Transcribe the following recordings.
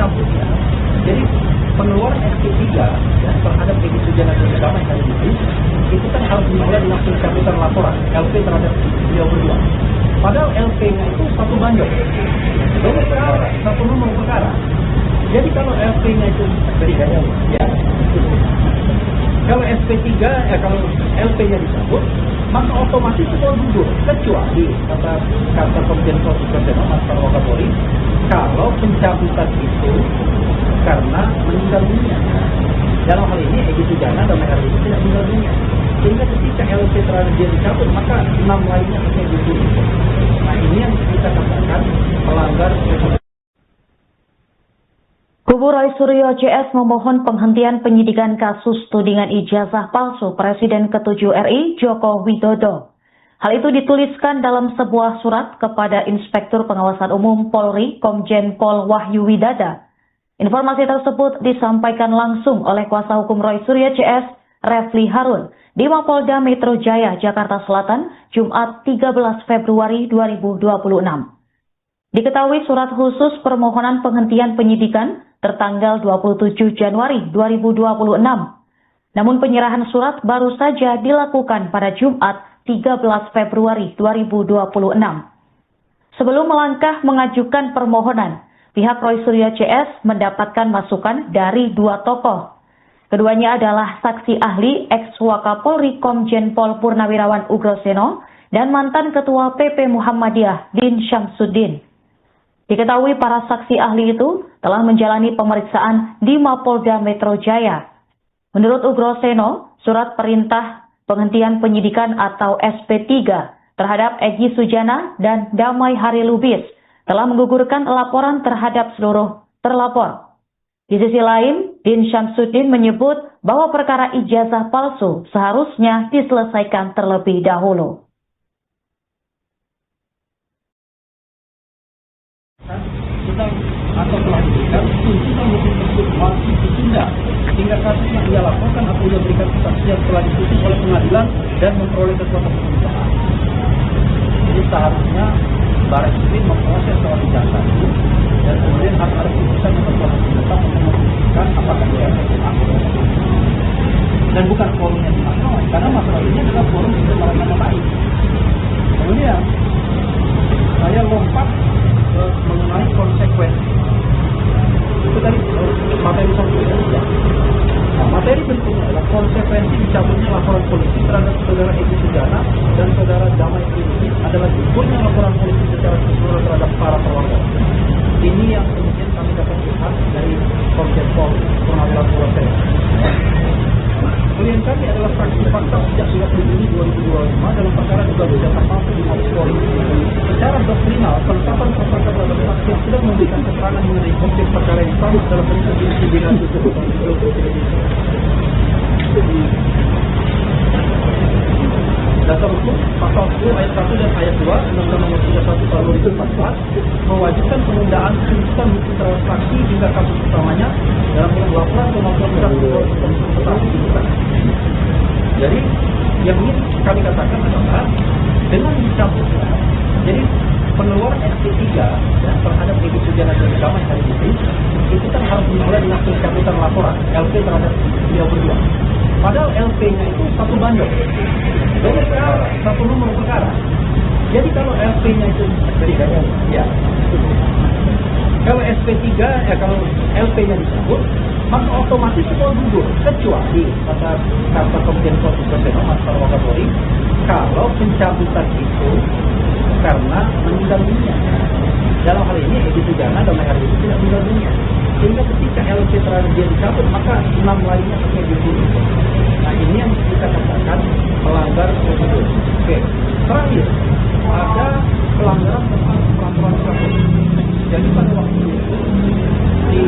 dicabut ya. Jadi pengeluaran SP3 ya, terhadap Egy Sujana dan Damai Harimuddin itu kan harus dimulai dengan pencabutan laporan LP terhadap beliau berdua. Padahal LP-nya itu satu banjir, satu nomor perkara. Jadi kalau LP-nya itu ya, kalau SP3 kalau LP-nya dicabut, maka otomatis semua gugur, kecuali kata Komjen Pol Sukarno Mas Kapolri, kalau pencabutan itu karena meninggal dunia. Dalam hal ini Egy Sujana dan Damai Harimuddin tidak meninggal dunia. Sehingga ketika LP terhadap dia dicabut, maka 6 lainnya akan gugur. Nah ini yang kita katakan melanggar regulasi. Kubu Roy Suryo CS memohon penghentian penyidikan kasus tudingan ijazah palsu Presiden ke-7 RI Joko Widodo. Hal itu dituliskan dalam sebuah surat kepada Inspektur Pengawasan Umum Polri Komjen Pol Wahyu Widada. Informasi tersebut disampaikan langsung oleh kuasa hukum Roy Suryo CS, Refli Harun, di Mapolda Metro Jaya, Jakarta Selatan, Jumat 13 Februari 2026. Diketahui surat khusus permohonan penghentian penyidikan tertanggal 27 Januari 2026. Namun penyerahan surat baru saja dilakukan pada Jumat 13 Februari 2026. Sebelum melangkah mengajukan permohonan, pihak Roy Suryo CS mendapatkan masukan dari dua tokoh. Keduanya adalah saksi ahli ex-Wakapolri Komjen Pol Purnawirawan Ugroseno dan mantan Ketua PP Muhammadiyah Din Syamsuddin. Diketahui para saksi ahli itu telah menjalani pemeriksaan di Mapolda Metro Jaya. Menurut Ugroseno, surat perintah penghentian penyidikan atau SP3 terhadap Egy Sujana dan Damai Harimuddin telah menggugurkan laporan terhadap seluruh terlapor. Di sisi lain, Din Syamsuddin menyebut bahwa perkara ijazah palsu seharusnya diselesaikan terlebih dahulu. Sedang atau telah diberikan tuntutan hukum tersebut masih ditunda hingga kasus yang ia laporkan atau ia berikan kesaksian telah diputus oleh pengadilan dan memperoleh kekuatan pemeriksaan. Jadi seharusnya Barreskrim memproses soal ijazah itu dan kemudian harus ada putusan yang berkuasa tetap untuk membuktikan apakah dia dan bukan forumnya di masalah, karena masalah ini adalah forum pencemaran nama baik. Kemudian saya lompat mengenai konsekuensi. Itu tadi materi satu ya. Nah, materi berikutnya adalah konsekuensi dicabutnya laporan polisi terhadap saudara Egy Sujana dan saudara Damai Harimuddin adalah gugurnya laporan polisi secara keseluruhan terhadap para perwira. Ini yang kemudian kami dapat lihat dari Komjen Pol Purnawirawan Ugroseno. Klien kami adalah saksi fakta sejak 30 Juni 2025 dalam perkara dugaan ijazah palsu di Mabes Polri. Secara doktrinal, penetapan tersangka terhadap saksi yang sudah memberikan keterangan mengenai objek perkara yang sama dalam bentuk disiplinasi tersebut. Dasar hukum pasal 10 ayat 1 dan ayat 2 Undang-Undang Nomor 31 Tahun 2014 mewajibkan penundaan tuntutan hukum terhadap saksi hingga kasus utamanya dalam bentuk laporan kemampuan tetap. Jadi yang ingin kami katakan adalah dengan dicabutnya, jadi pengeluaran SP3 ya, terhadap Egy Sujana dan Damai Harimuddin itu kan harus dimulai dengan pencabutan laporan LP terhadap beliau berdua. Padahal LP-nya itu satu banjir, satu nomor perkara. Jadi kalau LP-nya itu ya, kalau SP3 kalau LP-nya dicabut, maka otomatis semua gugur, kecuali kata Komjen Pol Sukarno Mas Kapolri, kalau pencabutan itu karena meninggal dunia. Dalam hal ini Egy Sujana dan Damai Harimuddin tidak meninggal dunia. Sehingga ketika LP terhadap dia dicabut, maka 6 lainnya akan gugur. Nah ini yang kita katakan melanggar prosedur. Oke, terakhir ada pelanggaran tentang peraturan Kapolri. Jadi pada waktu itu di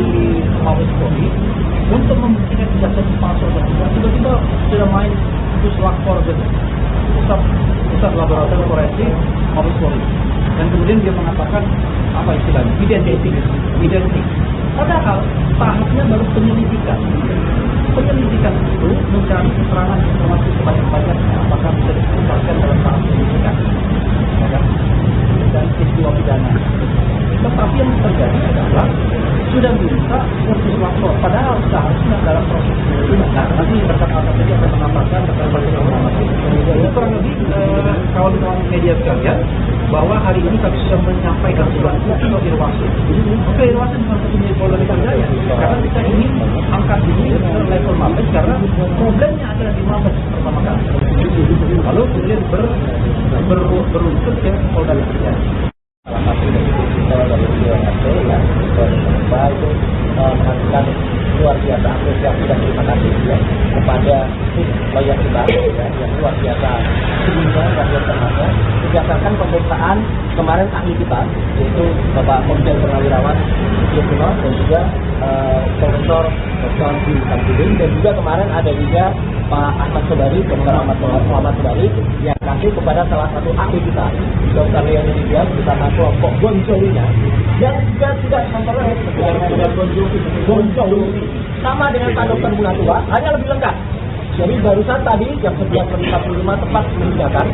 Mabes Polri untuk membuktikan ijazah palsu tersebut, tiba-tiba sudah main puslakpor gitu, pusat laboratorium forensik Mabes Polri, dan kemudian dia mengatakan apa istilahnya identik. Padahal tahapnya baru penyelidikan. Penyelidikan itu mencari keterangan informasi sebanyak-banyaknya apakah bisa dikembangkan dalam tahap penyelidikan, ya kan? Dan peristiwa pidana. Tetapi yang terjadi adalah sudah bisa media sekalian bahwa hari ini kami sudah menyampaikan surat ke Irwasum. Maka Irwasum salah satu menjadi Polda Metro Jaya karena kita ingin angkat ini ke level Mabes karena problemnya adalah di Mabes pertama kali. Lalu kemudian beruntut ke Polda Metro Jaya. Salah satu dari kita dari BNSP ya, itu menghasilkan luar biasa apresiasi dan terima kasih ya kepada tim lawyer kita ya, yang luar biasa sebelumnya dan termasuk berdasarkan pemeriksaan kemarin ahli kita yaitu Bapak Komjen Purnawirawan Sutioso dan juga Profesor Dr. Samsudin dan juga kemarin ada juga Pak Ahmad Sobari, Dr. Ahmad Sobari yang kasih kepada salah satu ahli kita Dr. Leon India bersama kelompok Bonjolinya yang juga tidak memperoleh dengan Bonjoli sama dengan Pak Dr. Munatua hanya lebih lengkap. Jadi barusan tadi jam 11.45 tepat menunjukkan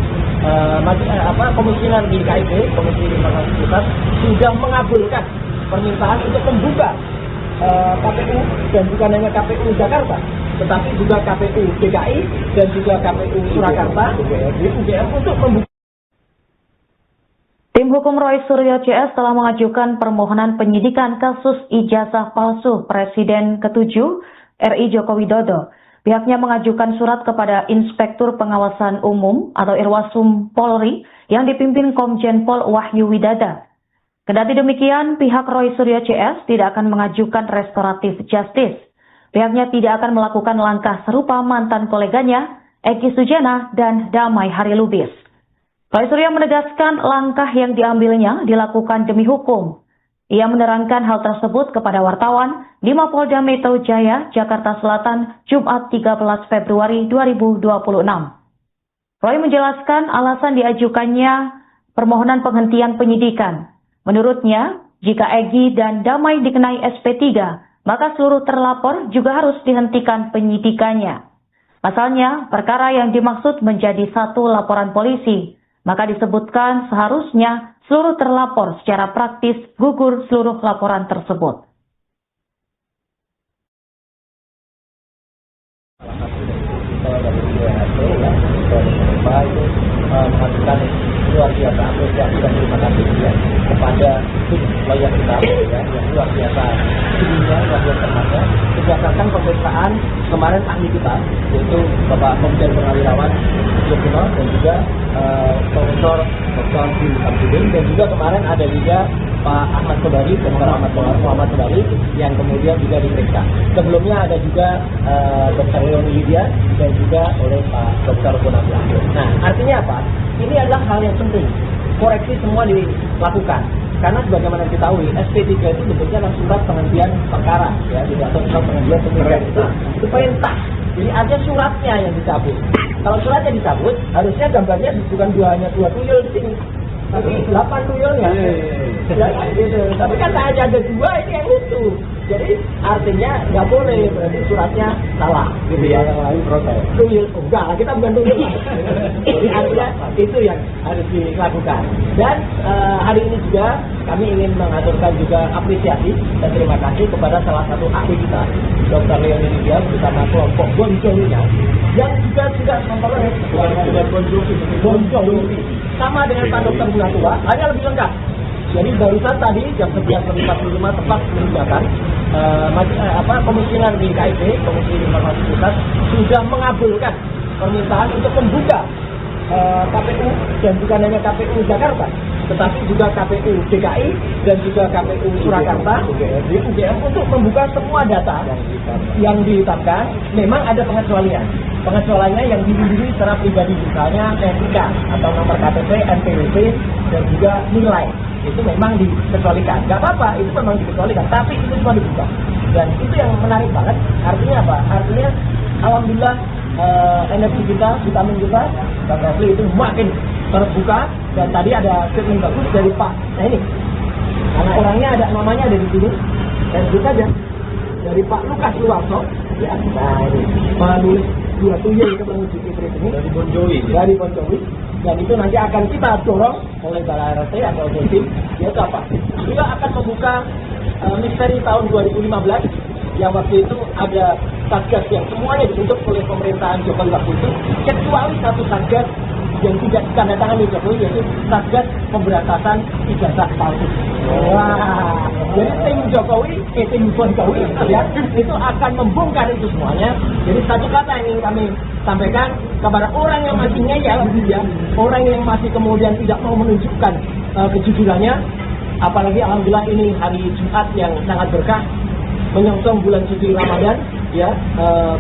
Komisioner di KIP, Komisi Informasi Pusat sudah mengabulkan permintaan untuk membuka KPU dan bukan hanya KPU Jakarta, tetapi juga KPU DKI dan juga KPU Surakarta, UGM untuk membuka. Tim hukum Roy Suryo CS telah mengajukan permohonan penyidikan kasus ijazah palsu Presiden ke-7 RI Joko Widodo. Pihaknya mengajukan surat kepada Inspektur Pengawasan Umum atau Irwasum Polri yang dipimpin Komjen Pol Wahyu Widada. Kendati demikian, pihak Roy Suryo CS tidak akan mengajukan restoratif justice. Pihaknya tidak akan melakukan langkah serupa mantan koleganya, Egy Sujana dan Damai Harilubis. Roy Suryo menegaskan langkah yang diambilnya dilakukan demi hukum. Ia menerangkan hal tersebut kepada wartawan di Mapolda Metro Jaya, Jakarta Selatan, Jumat 13 Februari 2026. Roy menjelaskan alasan diajukannya permohonan penghentian penyidikan. Menurutnya, jika Egy dan Damai dikenai SP3, maka seluruh terlapor juga harus dihentikan penyidikannya. Pasalnya, perkara yang dimaksud menjadi satu laporan polisi, maka disebutkan seharusnya seluruh terlapor secara praktis gugur seluruh laporan tersebut. Salah satu dari kita dari BNSP ya, itu menghasilkan luar biasa apresiasi dan terima kasih ya kepada tim lawyer kita ya, yang luar biasa sebelumnya dan termasuk berdasarkan pemeriksaan kemarin ahli kita yaitu Bapak Komjen Purnawirawan Sutioso dan juga Profesor Dr. Samsudin dan juga kemarin ada juga Pak Ahmad Sobari, Dr. Ahmad Sobari yang kemudian juga diperiksa. Sebelumnya ada juga Dr. Leon India dan juga oleh Pak Dr. Munatua. Nah, artinya apa? Ini adalah hal yang penting. Koreksi semua dilakukan. Karena sebagaimana diketahui, SP3 itu bentuknya adalah surat penghentian perkara, ya, tidak atau surat penghentian penyidikan itu perintah. Jadi ada suratnya yang dicabut. Kalau suratnya dicabut, harusnya gambarnya bukan hanya dua tuyul di sini, tapi 8 tuyulnya. Ya, gitu. Tapi kan hanya ada dua ini yang lucu. Jadi artinya nggak boleh, berarti suratnya salah, gitu ya. Yang lain protes. Tuyul, enggak, kita bukan tuyul. Jadi artinya itu yang harus dilakukan. Dan hari ini juga kami ingin mengaturkan juga apresiasi dan terima kasih kepada salah satu ahli kita, Dr. Leon India bersama kelompok Bonjolinya yang juga tidak memperoleh dengan Bonjoli sama dengan Pak Dr. Munatua hanya lebih lengkap. Jadi barusan tadi jam 11.45 tepat menunjukkan Komisioner di KIP, Komisi Informasi Pusat sudah mengabulkan permintaan untuk membuka KPU dan bukan hanya KPU Jakarta, tetapi juga KPU DKI dan juga KPU Surakarta, UGM untuk membuka semua data yang ditetapkan. Memang ada pengecualian. Pengecualiannya yang dilindungi secara pribadi, misalnya NIK atau nomor KTP, NPWP dan juga nilai. Itu memang dikecualikan. Nggak apa-apa, itu memang dikecualikan. Tapi itu semua dibuka. Dan itu yang menarik banget. Artinya apa? Artinya alhamdulillah energi kita, vitamin kita, Bang Refli itu makin terbuka. Dan tadi ada statement bagus dari Pak. Nah ini, anak orangnya ada namanya ada di sini. Dan kita aja dari Pak Lukas Luwarso. Ya, nah ini menulis 2 tuyul ketemu di ini dari Bonjoli. Dan itu nanti akan kita dorong oleh Balai RT atau tim, yaitu apa? Juga akan membuka misteri tahun 2015 yang waktu itu ada satgas yang semuanya dibentuk oleh pemerintahan Jokowi waktu itu, kecuali satu satgas yang tidak ditandatangani Jokowi, yaitu Satgas Pemberantasan Ijazah Palsu. Wah, jadi tim Jokowi, tim Jokowi ya, itu akan membongkar itu semuanya. Jadi satu kata yang ingin kami sampaikan kepada orang yang masih ngeyel, ya, orang yang masih kemudian tidak mau menunjukkan kejujurannya, apalagi alhamdulillah ini hari Jumat yang sangat berkah, menyongsong bulan suci Ramadan, ya,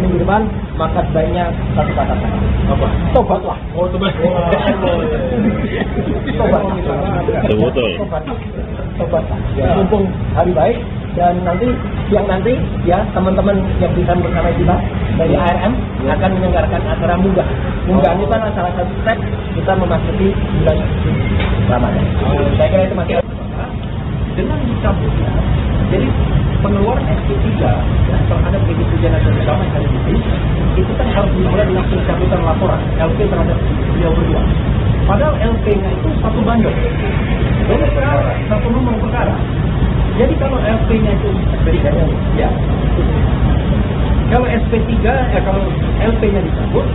minggu depan, maka sebaiknya satu kata saja. Apa? Tobatlah. Oh, tobat. Tobatlah. Ya, mumpung hari baik, dan nanti siang nanti, ya, teman-teman yang bisa bersama kita dari ARM akan menyelenggarakan acara munggah. Munggah ini kan salah satu step kita memasuki bulan suci Ramadan. Saya kira itu masih dengan dicabutnya. Jadi pengeluaran SP3 ya, terhadap Egy Sujana dan Damai Harimuddin itu kan harus dimulai dengan pencabutan laporan LP terhadap beliau berdua. Padahal LP-nya itu satu banding, satu nomor perkara. Jadi kalau LP-nya itu SP3, ya, kalau SP3, kalau LP-nya dicabut,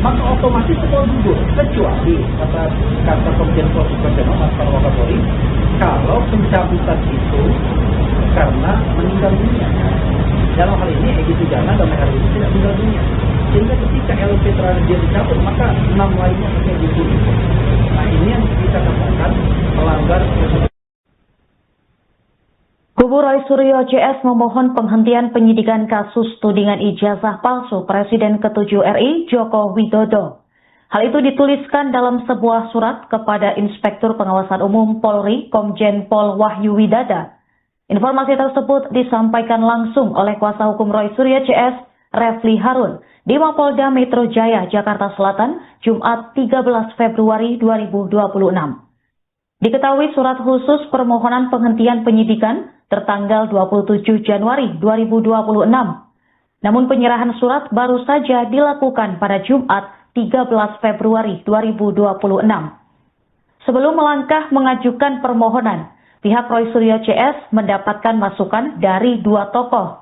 maka otomatis semua gugur, kecuali kata Komjen Pol Suprayono, Mas Kapolri, kalau pencabutan itu karena meninggal dunia. Dalam hal ini Egy Sujana dan Harimuddin tidak meninggal dunia, sehingga ketika LP terhadap dia dicabut, maka 6 lainnya akan gugur. Nah, ini yang kita katakan melanggar. Kubu Roy Suryo CS memohon penghentian penyidikan kasus tudingan ijazah palsu Presiden ke-7 RI Joko Widodo. Hal itu dituliskan dalam sebuah surat kepada Inspektur Pengawasan Umum Polri Komjen Pol Wahyu Widada. Informasi tersebut disampaikan langsung oleh kuasa hukum Roy Suryo CS, Refli Harun, di Mapolda Metro Jaya, Jakarta Selatan, Jumat 13 Februari 2026. Diketahui surat khusus permohonan penghentian penyidikan tertanggal 27 Januari 2026. Namun penyerahan surat baru saja dilakukan pada Jumat 13 Februari 2026. Sebelum melangkah mengajukan permohonan, pihak Roy Suryo CS mendapatkan masukan dari 2 tokoh.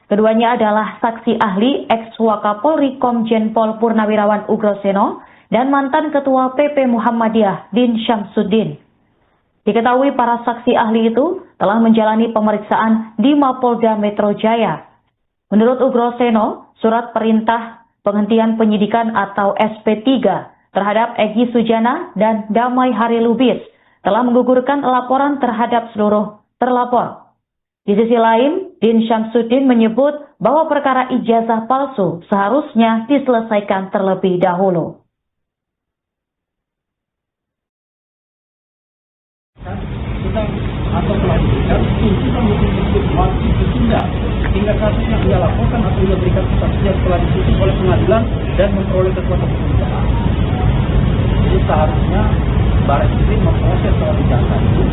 Keduanya adalah saksi ahli ex-Wakapolri Komjen Pol Purnawirawan Ugroseno dan mantan Ketua PP Muhammadiyah Din Syamsuddin. Diketahui para saksi ahli itu telah menjalani pemeriksaan di Mapolda Metro Jaya. Menurut Ugroseno, surat perintah penghentian penyidikan atau SP3 terhadap Egy Sujana dan Damai Harilubis telah menggugurkan laporan terhadap seluruh terlapor. Di sisi lain, Din Syamsuddin menyebut bahwa perkara ijazah palsu seharusnya diselesaikan terlebih dahulu. Kita atau pelantikan tuntutan hukum wajib ditunda hingga kasus yang ia laporkan atau ia berikan kesaksian telah diputus oleh pengadilan dan memperoleh kekuatan hukum. Jadi seharusnya Baris Krim memproses soal ijazah itu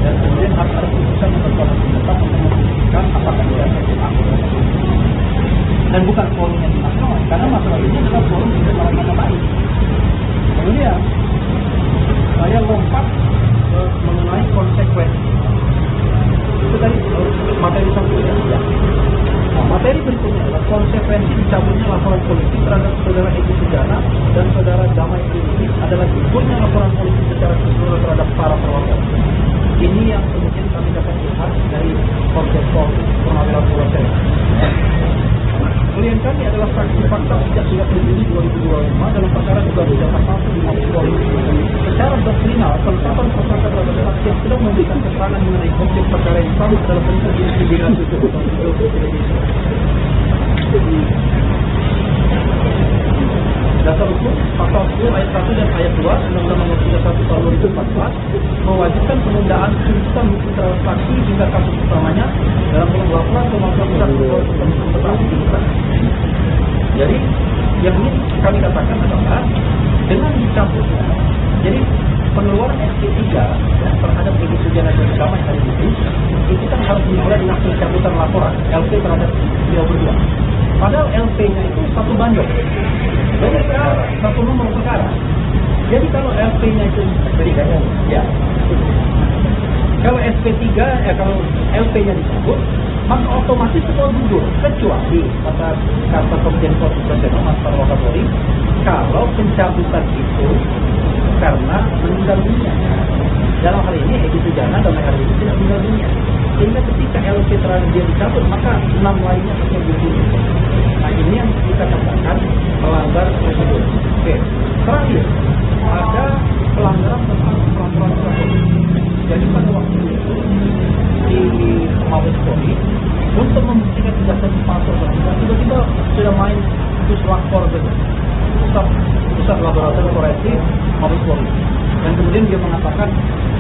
dan kemudian harus ada putusan yang berkuasa tetap untuk membuktikan apakah ijazah itu aktif dan bukan forum yang dimaksud, karena masalah ini adalah forum untuk orang lain. Kemudian saya lompat mengenai konsekuensi. Itu tadi materi satu ya. Nah, materi berikutnya adalah konsekuensi dicabutnya laporan polisi terhadap saudara Egy Sujana dan saudara Damai Harilubis adalah gugurnya laporan polisi secara keseluruhan terhadap para perwira. Ini yang kemudian kami dapat lihat dari Komjen Pol Purnawirawan Ugroseno. Klien kami adalah saksi fakta sejak 30 Juni 2025 dalam perkara dugaan ijazah palsu di Mabes Polri. Secara doktrinal, penetapan tersangka terhadap saksi yang sudah memberikan keterangan mengenai objek perkara yang sama dalam bentuk investigasi Dasar hukum pasal 10 ayat 1 dan ayat 2 Undang-Undang Nomor 31 Tahun 2014 mewajibkan penundaan tuntutan hukum terhadap saksi hingga kasus utamanya dalam kurun waktu atau melakukan tuntutan. Jadi yang ini kami katakan adalah dengan dicabutnya, jadi pengeluaran SP3 ya, terhadap Egy Sujana dan Damai Harimuddin itu kan harus dimulai dengan pencabutan laporan LP terhadap beliau berdua. Padahal LP-nya itu satu banding, satu nomor perkara. Jadi kalau LP-nya itu SP3, ya, Kalau SP3, kalau LP-nya dicabut, maka otomatis semua gugur, kecuali kata Komjen Pol Mas Wakapolri, kalau pencabutan itu karena meninggal dunia. Dalam hal ini Egy Sujana dalam hal ini tidak meninggal dunia. Sehingga ketika LP terakhir dia dicabut, maka 6 lainnya akan gugur. Nah ini yang kita katakan melanggar prosedur. Oke, terakhir ada pelanggaran tentang peraturan Kapolri. Jadi pada waktu itu di Mabes Polri untuk membuktikan ijazah palsu tiba-tiba sudah main puslapor gitu, pusat laboratorium forensik Mabes Polri, dan kemudian dia mengatakan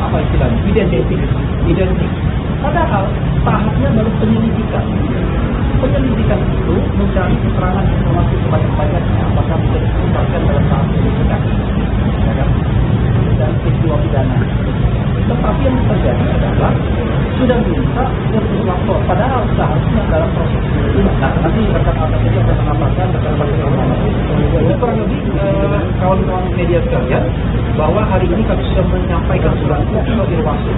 apa istilahnya identik. Padahal tahapnya baru penyelidikan. Penyelidikan itu mencari keterangan informasi sebanyak-banyaknya apakah bisa diungkapkan dalam tahap penyidikan, ya kan? Dan peristiwa pidana. Tetapi yang terjadi adalah sudah minta berpuslavor, padahal seharusnya dalam proses penyidikan. Nah, nanti rekan atas ini akan mengamalkan rekan ini kurang lebih kawan-kawan media sekalian bahwa hari ini kami sudah menyampaikan surat ke Irwasum.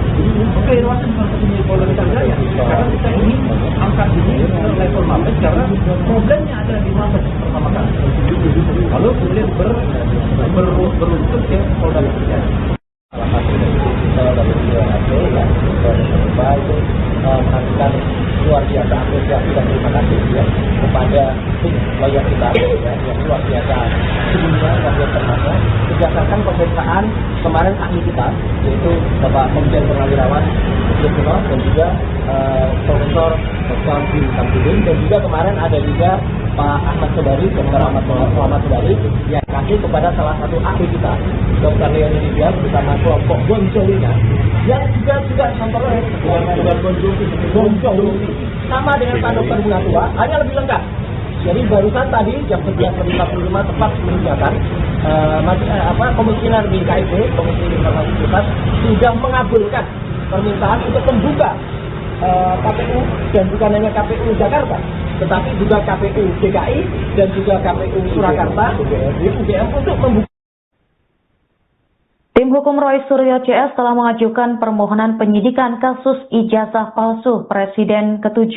Maka Irwasum salah satu milik Polda Metro Jaya, karena kita ingin angkat ini ke level Mabes karena problemnya ada di Mabes pertama kali. Lalu kemudian beruntut ke Polda Metro Jaya. Salah satu dari DPRD yang mencoba itu melakukan luar biasa apresiasi dan terima kasih ya kepada tim lawyer kita ya, yang luar biasa sebelumnya luar biasa berdasarkan pemeriksaan kemarin ahli kita yaitu Bapak Komjen Purnawirawan dan juga Profesor Dr. Samsudin, dan juga kemarin ada juga Pak Ahmad Sobari, Dr. Ahmad Sobari yang kasih kepada salah satu ahli kita Dr. Leoni Lydia bersama kelompok Bonjolinya yang juga contohnya Bonjoli sama dengan Pak Dr. Munatua, hanya lebih lengkap. Jadi barusan tadi jam 11.55 tepat menunjukkan Komisioner BKIP, Komisi Informasi Pusat sudah mengabulkan permintaan untuk membuka KPU, dan bukan hanya KPU Jakarta, tetapi juga KPU DKI dan juga KPU Surakarta, UGM untuk membuka. Tim hukum Roy Suryo CS telah mengajukan permohonan penyidikan kasus ijazah palsu Presiden ke-7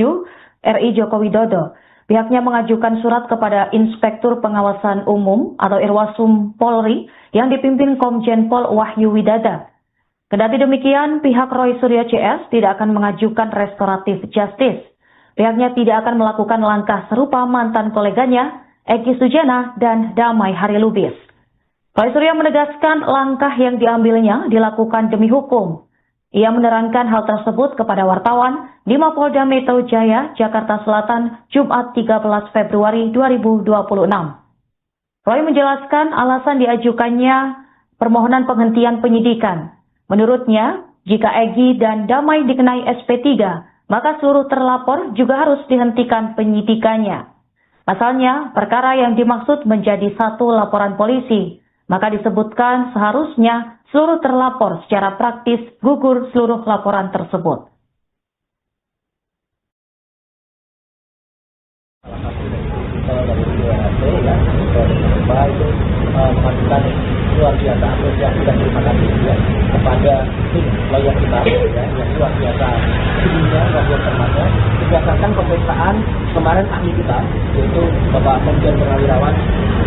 RI Joko Widodo. Pihaknya mengajukan surat kepada Inspektur Pengawasan Umum atau Irwasum Polri yang dipimpin Komjen Pol Wahyu Widada. Kendati demikian, pihak Roy Suryo CS tidak akan mengajukan restoratif justice. Pihaknya tidak akan melakukan langkah serupa mantan koleganya, Egy Sujana dan Damai Harilubis. Roy Suryo menegaskan langkah yang diambilnya dilakukan demi hukum. Ia menerangkan hal tersebut kepada wartawan di Mapolda Metro Jaya, Jakarta Selatan, Jumat 13 Februari 2026. Roy menjelaskan alasan diajukannya permohonan penghentian penyidikan. Menurutnya, jika Egy dan Damai dikenai SP3, maka seluruh terlapor juga harus dihentikan penyidikannya. Pasalnya, perkara yang dimaksud menjadi satu laporan polisi, maka disebutkan seharusnya seluruh terlapor secara praktis gugur seluruh laporan tersebut. Dari DPRD ya, mencoba itu melakukan luar biasa apresiasi dan terima kasih ya kepada tim lawyer kita ya, yang luar biasa sebelumnya luar biasa berdasarkan pemeriksaan kemarin ahli kita yaitu Bapak Komjen Purnawirawan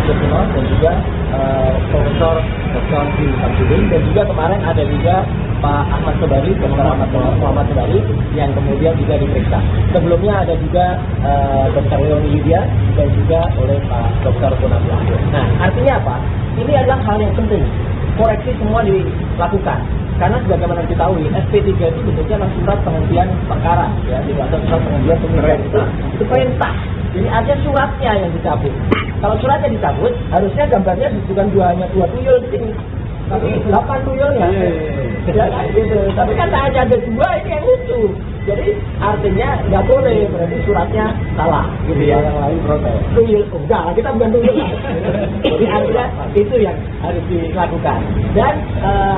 dan juga Profesor Dr. Samsudin, dan juga kemarin ada juga Pak Ahmad Sobari, Dr. Ahmad Sobari yang kemudian juga diperiksa. Sebelumnya ada juga Dr. Leoni Lydia dan juga oleh Pak Dr. Munatua. Nah, artinya apa? Ini adalah hal yang penting. Koreksi semua dilakukan. Karena sebagaimana diketahui, SP3 itu bentuknya adalah surat penghentian perkara, ya, tidak ada surat penghentian penyidikan. Itu perintah. Jadi ada suratnya yang dicabut. Kalau suratnya dicabut, harusnya gambarnya bukan hanya 2 tuyul di sini, tapi 8 tuyulnya. Ya, gitu. Tapi kan hanya ada 2, ini yang lucu. Jadi artinya nggak boleh, berarti suratnya salah, gitu ya. Yang lain protes. Tuyul, enggak, kita bukan tuyul. Jadi artinya itu yang harus dilakukan. Dan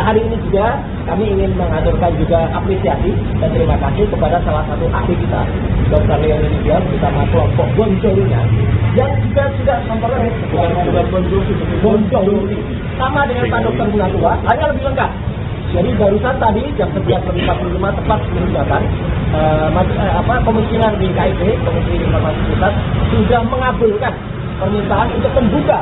hari ini juga kami ingin mengaturkan juga apresiasi dan terima kasih kepada salah satu ahli kita, Dr. Leoni Lydia bersama kelompok Bonjolinya, yang juga sudah memperoleh Bonjoli sama dengan Pak Dr. Munatua, hanya lebih lengkap. Jadi barusan tadi jam 11.45 tepat menunjukkan komisioner di KIP, Komisi Informasi Pusat, sudah mengabulkan permintaan untuk membuka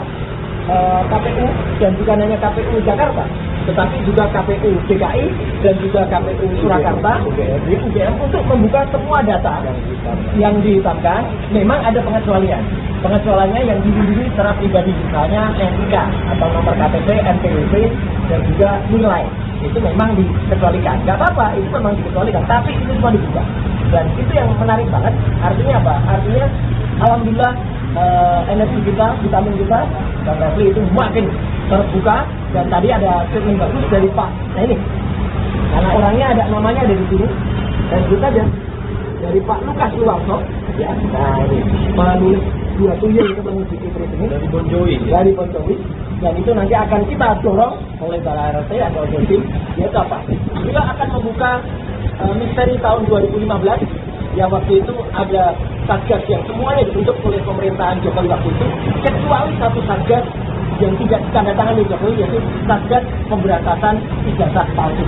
KPU dan bukan hanya KPU Jakarta, tetapi juga KPU DKI dan juga KPU Surakarta, UGM untuk membuka semua data yang ditetapkan. Memang ada pengecualian. Pengecualiannya yang diri secara pribadi, misalnya NIK atau nomor KTP, NPWP dan juga nilai. Itu memang dikecualikan. Nggak apa-apa, itu memang dikecualikan. Tapi itu semua dibuka. Dan itu yang menarik banget. Artinya apa? Artinya alhamdulillah energi kita, vitamin kita, dan Refli itu makin terbuka. Dan tadi ada statement bagus dari Pak. Nah ini, karena orangnya ada namanya ada di sini. Dan kita dari Pak Lukas Luwarso, ya. Nah ini penulis 2 tuyul itu menuju Inggris ini dari Bon Jovi. Dan itu nanti akan kita dorong oleh Bala RT atau Jovi. Yaitu apa? Kita akan membuka misteri tahun 2015. Ya waktu itu ada satgas yang semuanya dibentuk oleh pemerintahan Jokowi waktu itu, kecuali satu satgas yang tidak ditandatangani Jokowi, yaitu satgas pemberantasan ijazah palsu.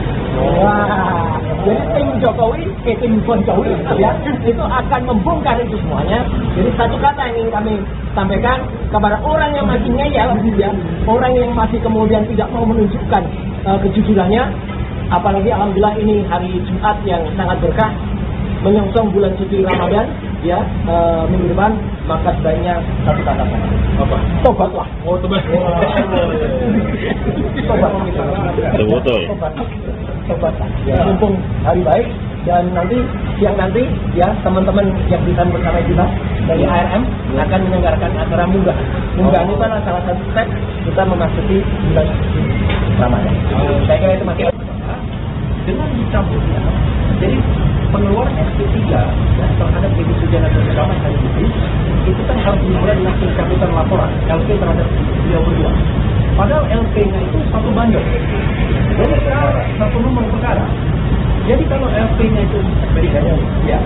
Wah, jadi tim Jokowi, tim Bon Jovi, ya, itu akan membongkar itu semuanya. Jadi satu kata yang ingin kami sampaikan kepada orang yang masih ngeyel, ya, orang yang masih kemudian tidak mau menunjukkan kejujurannya, apalagi alhamdulillah ini hari Jumat yang sangat berkah, menyongsong bulan suci Ramadan, ya, minggu depan, maka sebaiknya satu kata saja. Apa? Tobatlah. Oh, tobat. Tobatlah. Ya, mumpung hari baik, dan nanti siang nanti, ya, teman-teman yang bisa bersama kita dari ARM akan menyelenggarakan acara munggah. Munggah itu adalah salah satu step kita memasuki bulan suci Ramadan. Saya kira itu masih dengan dicabutnya. Jadi pengeluaran SP3 ya, terhadap Egy Sujana dan Damai Hari Lubis itu kan harus dimulai dengan pencabutan laporan LP terhadap beliau berdua. Padahal LP-nya itu satu bandel. Jadi satu nomor perkara. Jadi kalau LP-nya itu SP3 ya.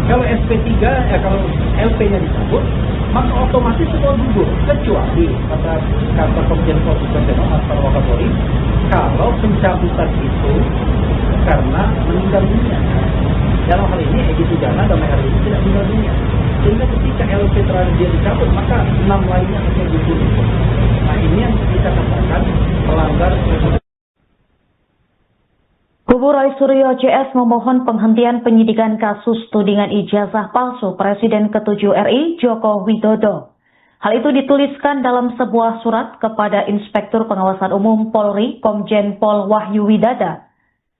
Kalau SP3 kalau LP-nya dicabut, maka otomatis semua gugur, kecuali kata kantor Komjen Pol Susantono atau Wakapolri, kalau pencabutan itu karena meninggal dunia. Dalam hal ini Egy Sujana Damai Hari ini tidak meninggal dunia. Sehingga ketika LP terhadap dia dicabut, maka 6 lainnya akan gugur. Nah ini yang kita katakan melanggar. Kubu Roy Suryo CS memohon penghentian penyidikan kasus tudingan ijazah palsu Presiden ke-7 RI Joko Widodo. Hal itu dituliskan dalam sebuah surat kepada Inspektur Pengawasan Umum Polri Komjen Pol Wahyu Widada.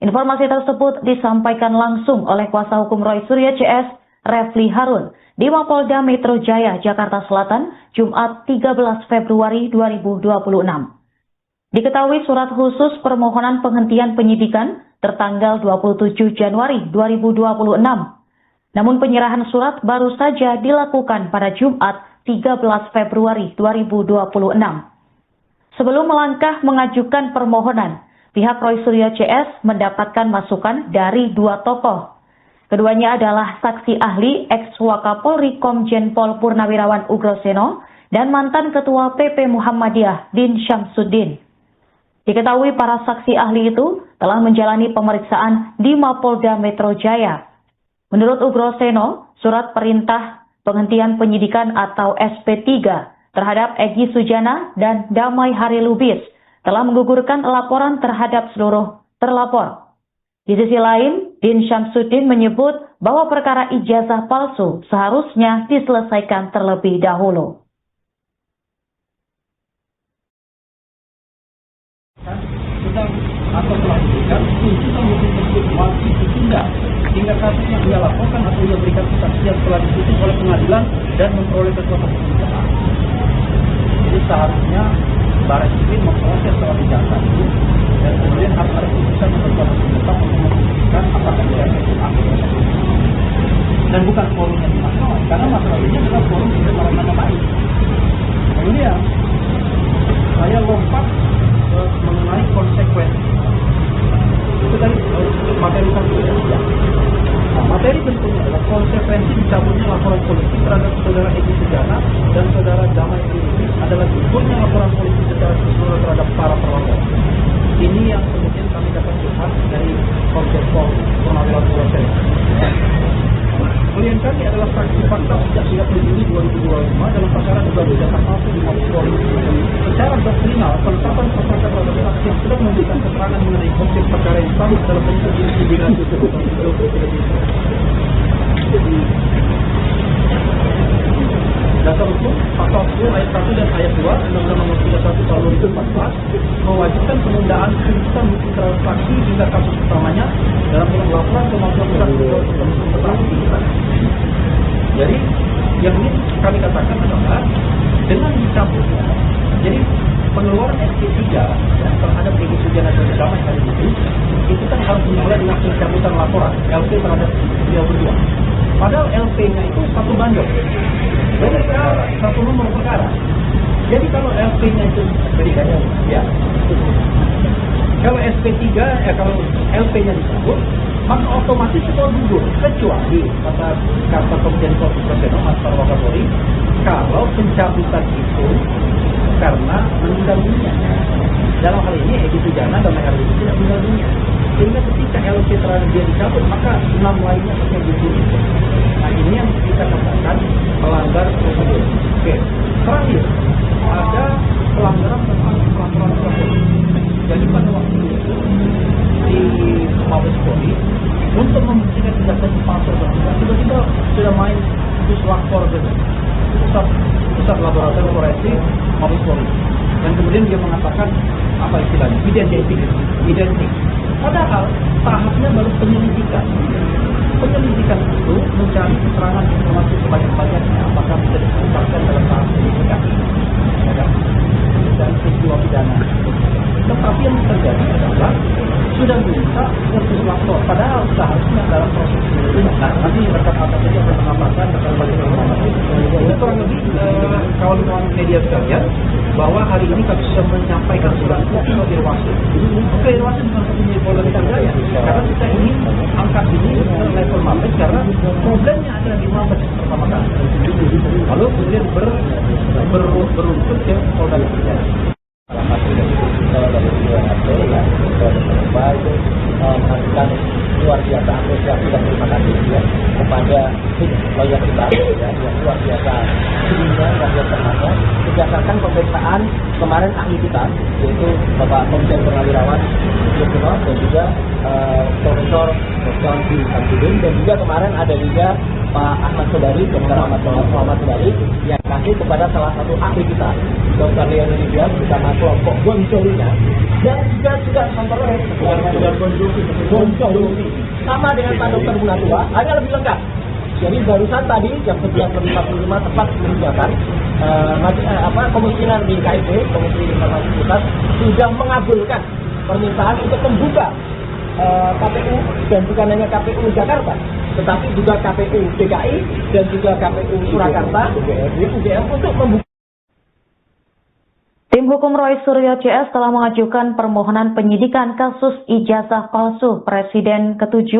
Informasi tersebut disampaikan langsung oleh kuasa hukum Roy Suryo CS, Refli Harun, di Mapolda Metro Jaya, Jakarta Selatan, Jumat 13 Februari 2026. Diketahui surat khusus permohonan penghentian penyidikan tertanggal 27 Januari 2026. Namun penyerahan surat baru saja dilakukan pada Jumat 13 Februari 2026. Sebelum melangkah mengajukan permohonan, pihak Roy Suryo CS mendapatkan masukan dari 2 tokoh. Keduanya adalah saksi ahli ex-Wakapolri Komjen Pol Purnawirawan Ugroseno dan mantan Ketua PP Muhammadiyah Din Syamsuddin. Diketahui para saksi ahli itu telah menjalani pemeriksaan di Mapolda Metro Jaya. Menurut Ugroseno, surat perintah penghentian penyidikan atau SP3 terhadap Egy Sujana dan Damai Hari Lubis telah menggugurkan laporan terhadap seluruh terlapor. Di sisi lain, Din Syamsuddin menyebut bahwa perkara ijazah palsu seharusnya diselesaikan terlebih dahulu. Atau telah diberikan tuntutan hukum tersebut wajib ditunda hingga kasus yang ia laporkan atau ia berikan kesaksian telah diputus oleh pengadilan dan memperoleh kekuatan hukum. Jadi seharusnya Baris Krim memproses soal ijazah itu dan kemudian harus ada putusan yang berkuasa hukum untuk membuktikan apakah ijazah itu aktif dan bukan forum yang dimasalah, karena masalah ini adalah forum pencemaran nama baik. Kemudian saya lompat mengenai konsekuensi. Itu tadi materi satu ya. Nah, materi berikutnya adalah konsekuensi dicabutnya laporan polisi terhadap saudara Egy Sujana dan saudara Damai Hari Lubis adalah gugurnya laporan polisi secara keseluruhan terhadap para perlapor. Ini yang sama dalam bentuk investigasi itu. Dasar hukum pasal 10 ayat 1 dan ayat 2 Undang-Undang Nomor 31 Tahun 2014 mewajibkan penundaan penuntutan bukti transaksi hingga kasus utamanya dalam kurun laporan kemampuan transaksi. Jadi yang ini kami katakan adalah dengan dicabutnya, jadi pengeluaran SP3 terhadap Egy Sujana dan Damai hari itu kan harus dimulai dengan pencabutan laporan LP terhadap beliau berdua. Padahal LP-nya itu satu banding, banyak satu nomor perkara. Jadi kalau LP-nya itu beda, ya. Kalau SP3, kalau LP-nya disebut, maka otomatis itu gugur, kecuali kata Komjen Pol Suprapto Mas Wakapolri, kalau pencabutan itu karena meninggal dunia. Dalam hal ini Egy Sujana dan Damai itu tidak meninggal dunia. Sehingga ketika LP terhadap dia dicabut, maka 6 lainnya akan gugur. Nah ini yang kita katakan melanggar prosedur. Oke. Terakhir, ada pelanggaran tentang peraturan Kapolri. Jadi pada waktu itu di Mabes Polri untuk membuktikan tidak palsu tiba-tiba sudah main puslapor gitu, pusat laboratorium forensik Mabes Polri, dan kemudian dia mengatakan apa istilahnya identik. Padahal tahapnya baru penyelidikan. Penyelidikan itu mencari keterangan informasi sebanyak-banyaknya apakah bisa diungkapkan dalam tahap penyidikan, dan peristiwa pidana. Tetapi yang terjadi adalah sudah minta untuk lapor, padahal seharusnya dalam proses penyelidikan. Nah, nanti rekan atas ini akan mengamalkan rekan bagaimana. Oleh kurang lebih kawan-kawan media sekalian, bahwa hari ini kami sudah menyampaikan surat ke Irwasum. Ke Irwasum bukan satu Polda Metro Jaya, karena kita ingin angkat ini ke level Mabes, karena problemnya adalah di Mabes pertama kali. Lalu kemudian beruntut ke Polda Metro Jaya. Salah satu dari UNHCR itu menghasilkan luar biasa apresiasi dan terima kasih ya kepada lawyer kita yang luar biasa tingginya dan biasa berdasarkan pemeriksaan kemarin ahli kita, yaitu Bapak Komjen Purnawirawan dan juga Profesor Dr. Samsudin, dan juga kemarin ada juga Pak Ahmad Sobari, Dr. Ahmad Sobari yang kasih kepada salah satu ahli kita, Dr. Leon Lidia bersama kelompok Gonjolinya, dan juga kontroler Gonjoli sama dengan Pak Dr. Munatua, hanya lebih lengkap. Jadi barusan tadi jam 11.45 tepat menunjukkan komisioner di KIP, Komisi Informasi Pusat, sudah mengabulkan permintaan untuk membuka KPU, dan bukan hanya KPU Jakarta, tetapi juga KPU DKI dan juga KPU Surakarta, UGM untuk membuka. Tim hukum Roy Suryo CS telah mengajukan permohonan penyidikan kasus ijazah palsu Presiden ke-7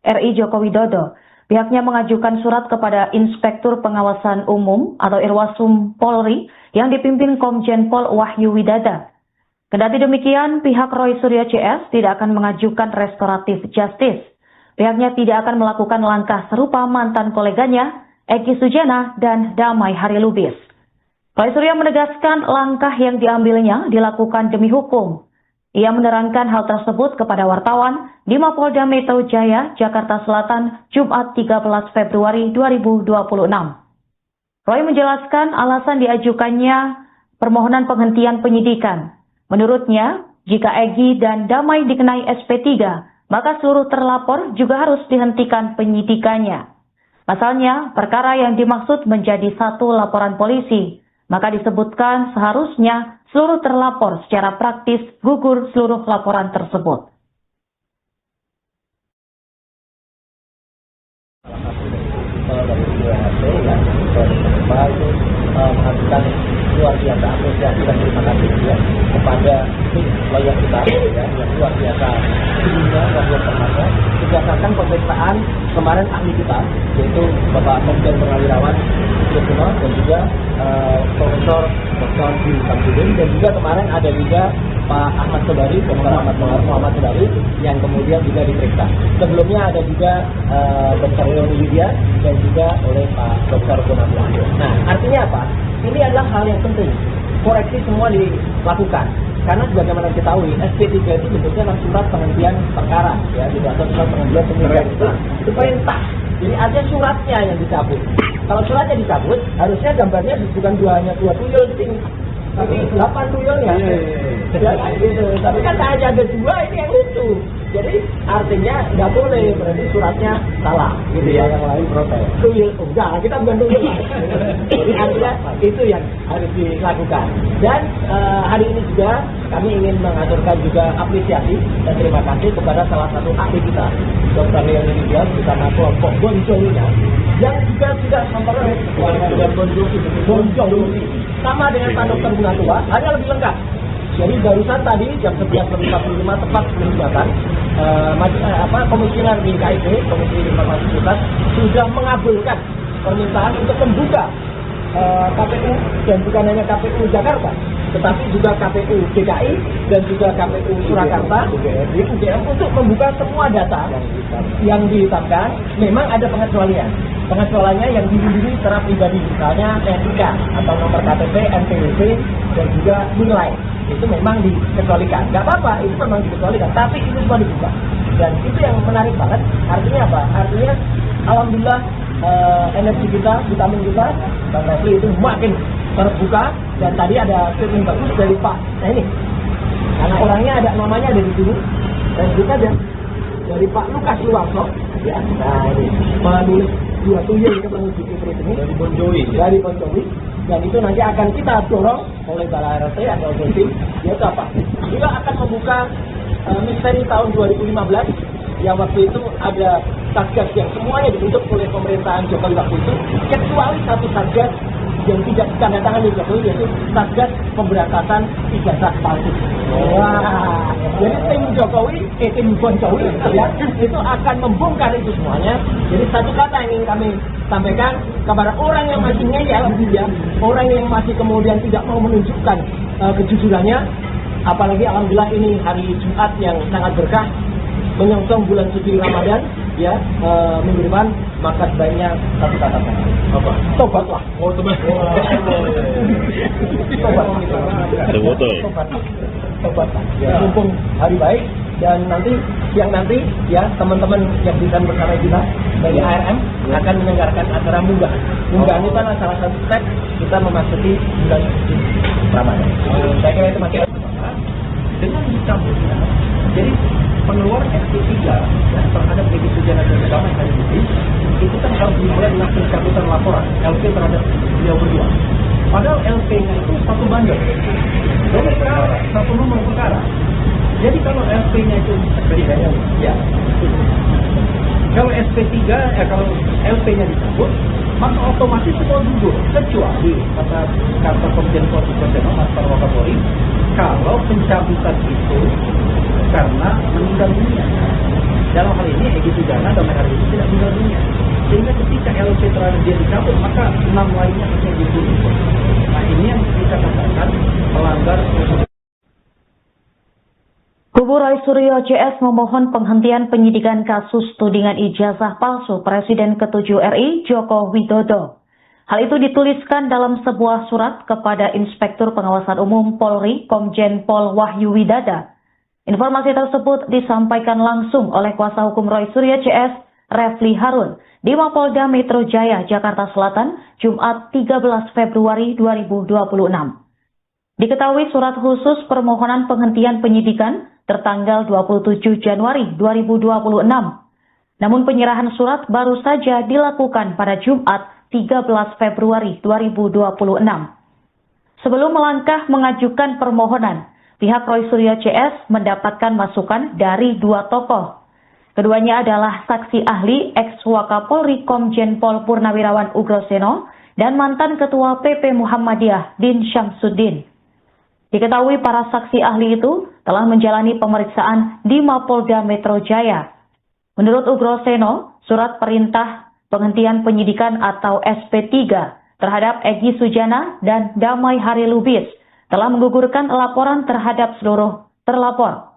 RI Joko Widodo. Pihaknya mengajukan surat kepada Inspektur Pengawasan Umum atau Irwasum Polri yang dipimpin Komjen Pol Wahyu Widada. Kendati demikian, pihak Roy Suryo CS tidak akan mengajukan restoratif justice. Pihaknya tidak akan melakukan langkah serupa mantan koleganya, Egy Sujana dan Damai Harilubis. Roy Suryo menegaskan langkah yang diambilnya dilakukan demi hukum. Ia menerangkan hal tersebut kepada wartawan di Mapolda Metro Jaya, Jakarta Selatan, Jumat 13 Februari 2026. Roy menjelaskan alasan diajukannya permohonan penghentian penyidikan. Menurutnya, jika Egy dan Damai dikenai SP3, maka seluruh terlapor juga harus dihentikan penyidikannya. Pasalnya, perkara yang dimaksud menjadi satu laporan polisi, maka disebutkan seharusnya seluruh terlapor secara praktis gugur seluruh laporan tersebut. Dari UNHCR itu menghasilkan luar biasa apresiasi dan terima kasih ya kepada lawyer kita yang luar biasa tingginya dan biasa berdasarkan pemeriksaan kemarin ahli kita, yaitu Bapak Komjen Purnawirawan dan juga Profesor Dr. Samsudin, dan juga kemarin ada juga Pak Ahmad Sobari, Dr. Ahmad Sobari yang kemudian juga diperiksa. Sebelumnya ada juga Dr. Leon Lidia dan juga oleh Pak Dr. Munatua. Nah, artinya apa? Ini adalah hal yang penting. Koreksi semua dilakukan. Karena sebagaimana kita ketahui, SP3 itu bentuknya adalah surat penghentian perkara, ya, tidak ada surat penghentian penyidikan itu perintah. Jadi ada suratnya yang dicabut. Kalau suratnya dicabut, harusnya gambarnya bukan hanya 2 tuyul di sini, tapi 8 tuyulnya. Ya, gitu. Tapi kan hanya ada 2, ini yang lucu. Jadi artinya nggak boleh, berarti suratnya salah, gitu ya. Yang lain protes. Tuyul, enggak, kita bukan tuyul. Jadi artinya itu yang harus dilakukan. Dan hari ini juga kami ingin mengaturkan juga apresiasi dan terima kasih kepada salah satu ahli kita, Dr. Leoni Dias, bersama kelompok Bonjolinya, yang juga sudah memperoleh Bonjoli sama dengan Pak Dr. Bungatua, hanya lebih lengkap. Jadi barusan tadi jam 11.45 tepat sebelum jabatan, komisioner di KIP, Komisi Informasi Pusat, sudah mengabulkan permintaan untuk membuka KPU, dan bukan hanya KPU Jakarta, tetapi juga KPU DKI dan juga KPU Surakarta, UGM, untuk membuka semua data yang ditetapkan. Memang ada pengecualian. Pengecualiannya yang dilindungi secara pribadi, misalnya NIK atau nomor KTP, NPWP, dan juga nilai. Itu memang dikecualikan. Nggak apa-apa, itu memang dikecualikan. Tapi itu semua dibuka. Dan itu yang menarik banget. Artinya apa? Artinya, alhamdulillah, energi kita, vitamin kita, Bang Refli itu makin terbuka. Dan tadi ada statement bagus dari Pak. Nah ini, karena orangnya ada, namanya ada di sini. Dan kita ada dari Pak Lukas Luwarso. Ya, nah ini, menulis 2 tuyul ke penguji Fitri ini. Dari Bonjoli. Dari Bonjoli. Dan itu nanti akan kita dorong oleh Balai RT atau Tim, yaitu apa? Juga akan membuka misteri tahun 2015, yang waktu itu ada satgas yang semuanya dibentuk oleh pemerintahan Jokowi waktu itu, kecuali satu satgas yang tidak ditandatangani Jokowi, yaitu Satgas Pemberantasan Ijazah Palsu. Wah, jadi tim Jokowi, tim Bonjoli, ya, itu akan membongkar itu semuanya. Jadi satu kata yang ingin kami sampaikan kepada orang yang masih ngeyel, ya, orang yang masih kemudian tidak mau menunjukkan kejujurannya, apalagi alhamdulillah ini hari Jumat yang sangat berkah, menyongsong bulan suci Ramadan, ya, minggu depan, maka sebaiknya satu kata saja. Apa? Tobatlah. Oh, tobat. Tobatlah. Ya, mumpung hari baik, dan nanti siang nanti, ya, teman-teman yang bisa bersama kita dari ARM akan menyelenggarakan acara munggah. Munggahan itu adalah salah satu step kita memasuki bulan suci Ramadan. Saya kira itu masih dengan dicabutnya. Jadi pengeluaran SP3 ya, terhadap Egy Sujana dan Damai Hari itu kan harus dimulai dengan pencabutan laporan LP terhadap beliau berdua. Padahal LP-nya itu satu bandar, jadi satu nomor perkara. Jadi kalau LP-nya itu ya, kalau SP3, kalau LP-nya dicabut, maka otomatis semua gugur, kecuali kata Komjen Pol Mas Wakapolri, kalau pencabutan itu karena meninggal dunia. Dalam hal ini Egy Sujana dan Hari ini tidak meninggal dunia. Sehingga ketika LP terhadap dia dicabut, maka 6 lainnya akan dibunuh. Nah ini yang kita katakan melanggar prosedur. Kubu Roy Suryo CS memohon penghentian penyidikan kasus tudingan ijazah palsu Presiden ke-7 RI Joko Widodo. Hal itu dituliskan dalam sebuah surat kepada Inspektur Pengawasan Umum Polri Komjen Pol Wahyu Widada. Informasi tersebut disampaikan langsung oleh kuasa hukum Roy Suryo CS, Refli Harun, di Mapolda Metro Jaya, Jakarta Selatan, Jumat 13 Februari 2026. Diketahui surat khusus permohonan penghentian penyidikan tertanggal 27 Januari 2026. Namun penyerahan surat baru saja dilakukan pada Jumat 13 Februari 2026. Sebelum melangkah mengajukan permohonan, pihak Roy Suryo CS mendapatkan masukan dari 2 tokoh. Keduanya adalah saksi ahli ex-Wakapolri Komjen Pol Purnawirawan Ugroseno dan mantan Ketua PP Muhammadiyah Din Syamsuddin. Diketahui para saksi ahli itu telah menjalani pemeriksaan di Mapolda Metro Jaya. Menurut Ugroseno, surat perintah penghentian penyidikan atau SP3 terhadap Egy Sujana dan Damai Hari Lubis telah menggugurkan laporan terhadap seluruh terlapor.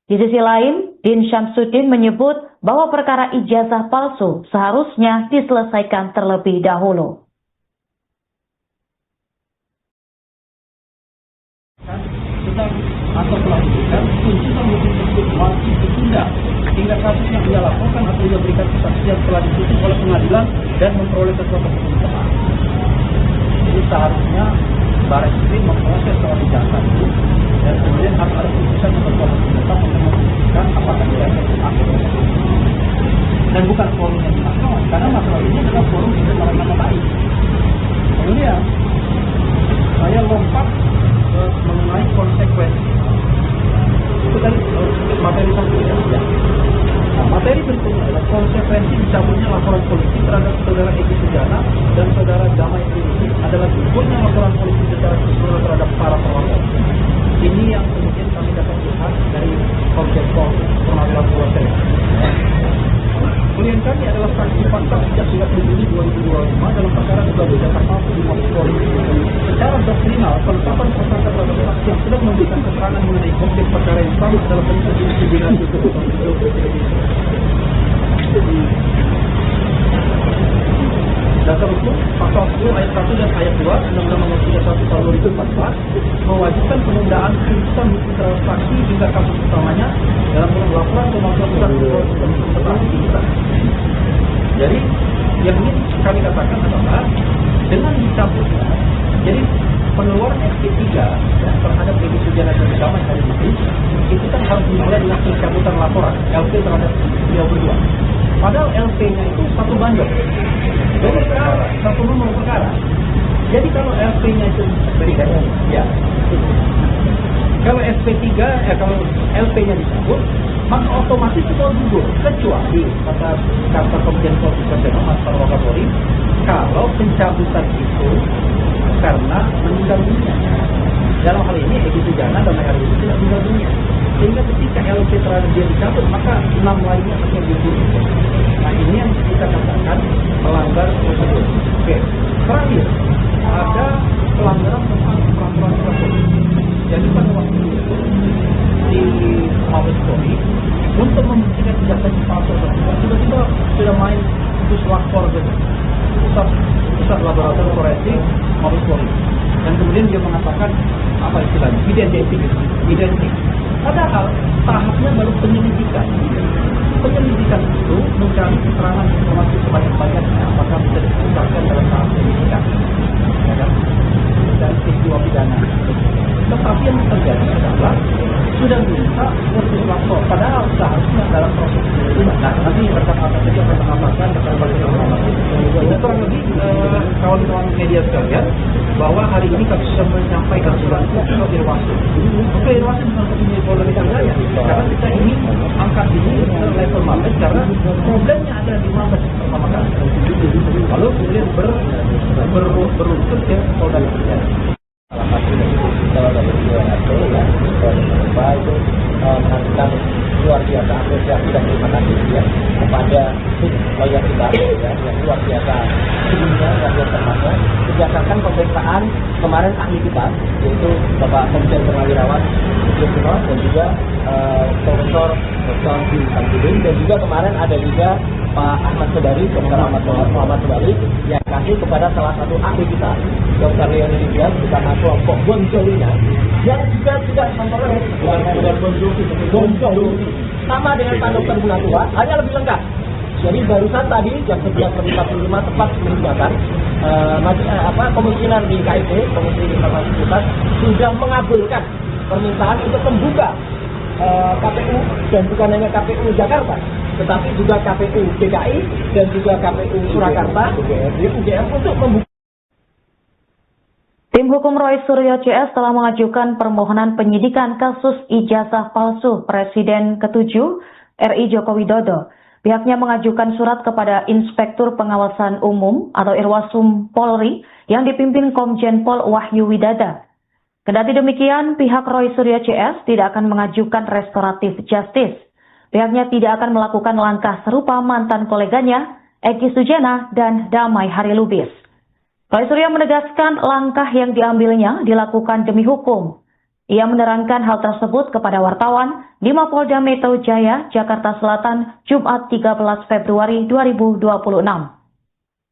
Di sisi lain, Din Syamsuddin menyebut bahwa perkara ijazah palsu seharusnya diselesaikan terlebih dahulu. Kita atau telah diberikan, tuntutan hukum tersebut wajib ditunda hingga kasus yang ia laporkan atau ia berikan kesaksian telah diputus oleh pengadilan dan memperoleh keputusan hukum tetap. Jadi seharusnya Barreskrim memproses soal ijazah itu dan kemudian harus ada keputusan yang berkuasa tetap untuk memutuskan apakah dia tetap. Dan bukan forum yang dimaksud, karena masalah ini adalah forum pencemaran nama baik. Kemudian saya lompat mengenai konsekuensi. Itu kan materi satu ya. Nah, materi berikutnya adalah konsekuensi dicabutnya laporan polisi terhadap saudara Egy Sujana dan saudara Damai Harilubies adalah gugurnya laporan polisi secara keseluruhan terhadap para pelapor. Ini yang kemudian kami dapat lihat dari Komjen Pol Purnawirawan Purwosari. Klien kami adalah saksi fakta sejak 30 Juni 2025 dalam perkara dugaan ijazah palsu di Mabes Polri. Secara doktrinal, penetapan tersangka terhadap saksi yang sudah memberikan keterangan mengenai objek perkara yang sama adalah bentuk diskriminasi Dasar hukum pasal 10 ayat 1 dan ayat 2 Undang-Undang Nomor 31 Tahun 2014 mewajibkan penundaan tuntutan hukum terhadap saksi hingga kasus utamanya dalam laporan kemampuan kita. Jadi yang ingin kami katakan adalah dengan dicabutnya, jadi pengeluaran SP3 terhadap Egy Sujana dan Damai Harilubies itu kan harus dimulai dengan pencabutan laporan LP terhadap beliau berdua. Padahal LP-nya itu satu bandel. Jadi satu nomor perkara. Jadi kalau LP-nya itu berikan, ya. Kalau SP3, kalau LP-nya dicabut, maka otomatis itu gugur. Kecuali kata Komjen Pol Mas Wakapolri, kalau pencabutan itu karena meninggal dunia. Dalam hal ini Egy Sujana dan Damai Harilubies tidak meninggal dunia. Sehingga ketika LP terhadap dia dicabut, maka 6 lainnya akan gugur. Nah ini yang kita katakan melanggar prosedur. Oke, terakhir ada pelanggaran tentang peraturan Polri. Jadi pada waktu itu di Mabes Polri untuk membuktikan ijazah palsu tersebut tiba-tiba sudah main puslakfor gitu, pusat laboratorium forensik Mabes Polri. Dan kemudian dia mengatakan apa istilahnya identik. Padahal tahapnya baru penyelidikan. Penyelidikan itu mencari keterangan informasi sebanyak-banyaknya apakah bisa diperlukan dalam tahap penyelidikan, ya kan? Dari peristiwa pidana. Tetapi yang terjadi adalah sudah bisa proses lapor. Padahal seharusnya dalam proses penyelidikan. Nah, nanti rekan-rekan tadi akan mengatakan dan kurang lebih kawan-kawan media sekalian bahwa hari ini kami sudah menyampaikan surat ke Irwasum. Ke Irwasum bukan untuk Polda Metro Jaya, karena kita ini angkat ini ke level Mabes karena problemnya ada di Mabes pertama kali. Lalu kemudian beruntut ke Polda Metro Jaya. Salah satu dari UNRT ya, itu mengajukan luar biasa apresiasi dan terima kasih ya kepada tim lawyer kita ya, yang luar biasa sebelumnya yang termasuk berdasarkan pemeriksaan kemarin ahli kita yaitu Bapak Komjen Purnawirawan dan juga Profesor Dr. Samsudin, dan juga kemarin ada juga Pak Ahmad Sobari, Dr. Ahmad Sobari yang kasih kepada salah satu ahli kita, Dr. Leoni Didian, bersama kelompok Bonjolina yang juga tidak memperoleh Bonjolina sama dengan Pak Dr. Bunatua, hanya lebih lengkap. Jadi barusan tadi jam 11.45 tepat meninggalkan komisioner di KIP, Komisi Informasi Pusat, sudah mengabulkan permintaan untuk membuka KPU, dan bukan hanya KPU Jakarta, tetapi juga KPU DKI dan juga KPU Surakarta, UGM untuk membuka. Tim hukum Roy Suryo CS telah mengajukan permohonan penyidikan kasus ijazah palsu Presiden ke-7 RI Joko Widodo. Pihaknya mengajukan surat kepada Inspektur Pengawasan Umum atau Irwasum Polri yang dipimpin Komjen Pol Wahyu Widada. Kendati demikian, pihak Roy Suryo CS tidak akan mengajukan restoratif justice. Pihaknya tidak akan melakukan langkah serupa mantan koleganya, Egy Sujana dan Damai Harilubies. Roy Suryo menegaskan langkah yang diambilnya dilakukan demi hukum. Ia menerangkan hal tersebut kepada wartawan di Mapolda Metro Jaya, Jakarta Selatan, Jumat 13 Februari 2026.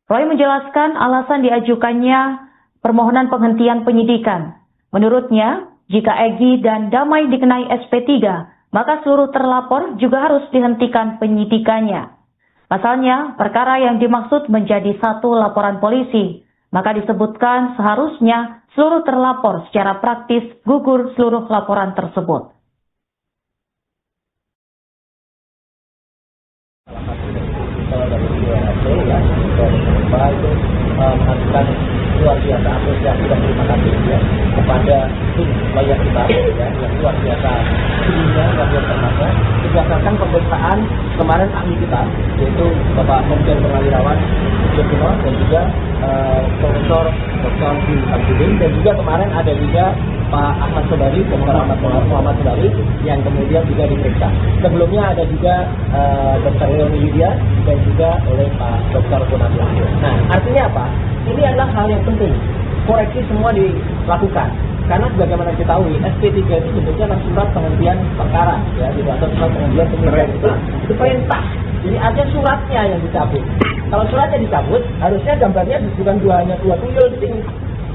Roy menjelaskan alasan diajukannya permohonan penghentian penyidikan. Menurutnya, jika Egy dan Damai dikenai SP3, maka seluruh terlapor juga harus dihentikan penyidikannya. Pasalnya, perkara yang dimaksud menjadi satu laporan polisi, maka disebutkan seharusnya seluruh terlapor secara praktis gugur seluruh laporan tersebut. Dari DHT ya, dari Pak itu menghasilkan luar biasa apresiasi dan terima kasih ya kepada tim lawyer kita ya, yang luar biasa tingginya, luar biasa termasuk berdasarkan pemeriksaan kemarin ahli kita, yaitu Bapak Komjen Purnawirawan Jokono dan juga Profesor Dr. Samsudin, dan juga kemarin ada juga Pak Ahmad Sobari, Dr. Muhammad Sobari yang kemudian juga diperiksa. Sebelumnya ada juga Dr. Leoni Lydia dan juga oleh Pak Dr. Gunadi. Nah, artinya apa? Ini adalah hal yang penting. Koreksi semua dilakukan. Karena sebagaimana kita tahu, SP3 itu bentuknya adalah surat penghentian perkara, ya, tidak ada surat penghentian perkara. Itu perintah. Jadi ada suratnya yang dicabut. Kalau suratnya dicabut, harusnya gambarnya bukan hanya dua tuyul di sini,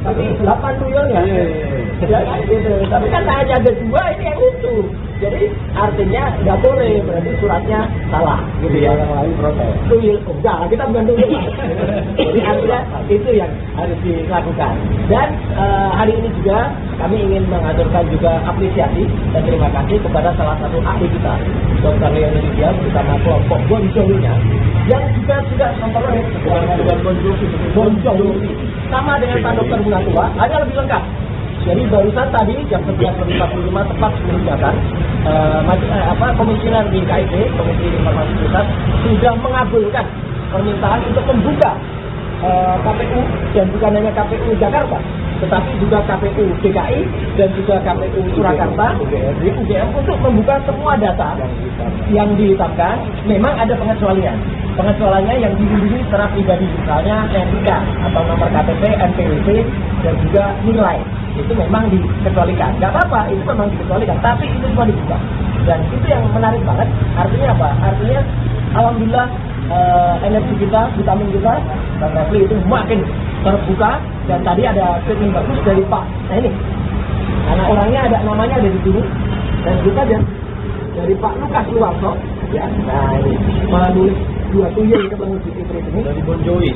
tapi 8 tuyulnya. Ya, gitu. Tapi kan hanya ada dua, ini yang lucu. Jadi artinya nggak boleh, berarti suratnya salah, gitu ya, yang lain protes. Tuyul, enggak, kita bukan tuyul. Jadi artinya itu yang harus dilakukan. Dan hari ini juga kami ingin mengaturkan juga apresiasi dan terima kasih kepada salah satu ahli kita, Dr. Leoni Lydia, bersama kelompok Bonjowinya, yang juga sudah memperoleh Bonjowi sama dengan Pak Dr. Munatua, hanya lebih lengkap. Jadi barusan tadi jam 11.45 tepat menunjukkan komisioner di KIP, Komisi Informasi Pusat, sudah mengabulkan permintaan untuk membuka KPU, dan bukan hanya KPU Jakarta, tetapi juga KPU DKI dan juga KPU Surakarta, UGM, untuk membuka semua data yang ditetapkan. Memang ada pengecualian. Pengecualiannya yang dilindungi secara pribadi, misalnya NIK atau nomor KTP, NPWP, dan juga nilai. Itu memang dikecualikan. Nggak apa-apa, itu memang dikecualikan, tapi itu semua dibuka. Dan itu yang menarik banget. Artinya apa? Artinya alhamdulillah energi kita, vitamin kita, Bang Refli itu makin terbuka. Dan tadi ada statement bagus dari Pak. Nah ini, karena orangnya ada namanya ada di sini, dan juga dari Pak Lukas Luarso. Ya, nah ini menulis 2 tuyul ke menuju Fitri ini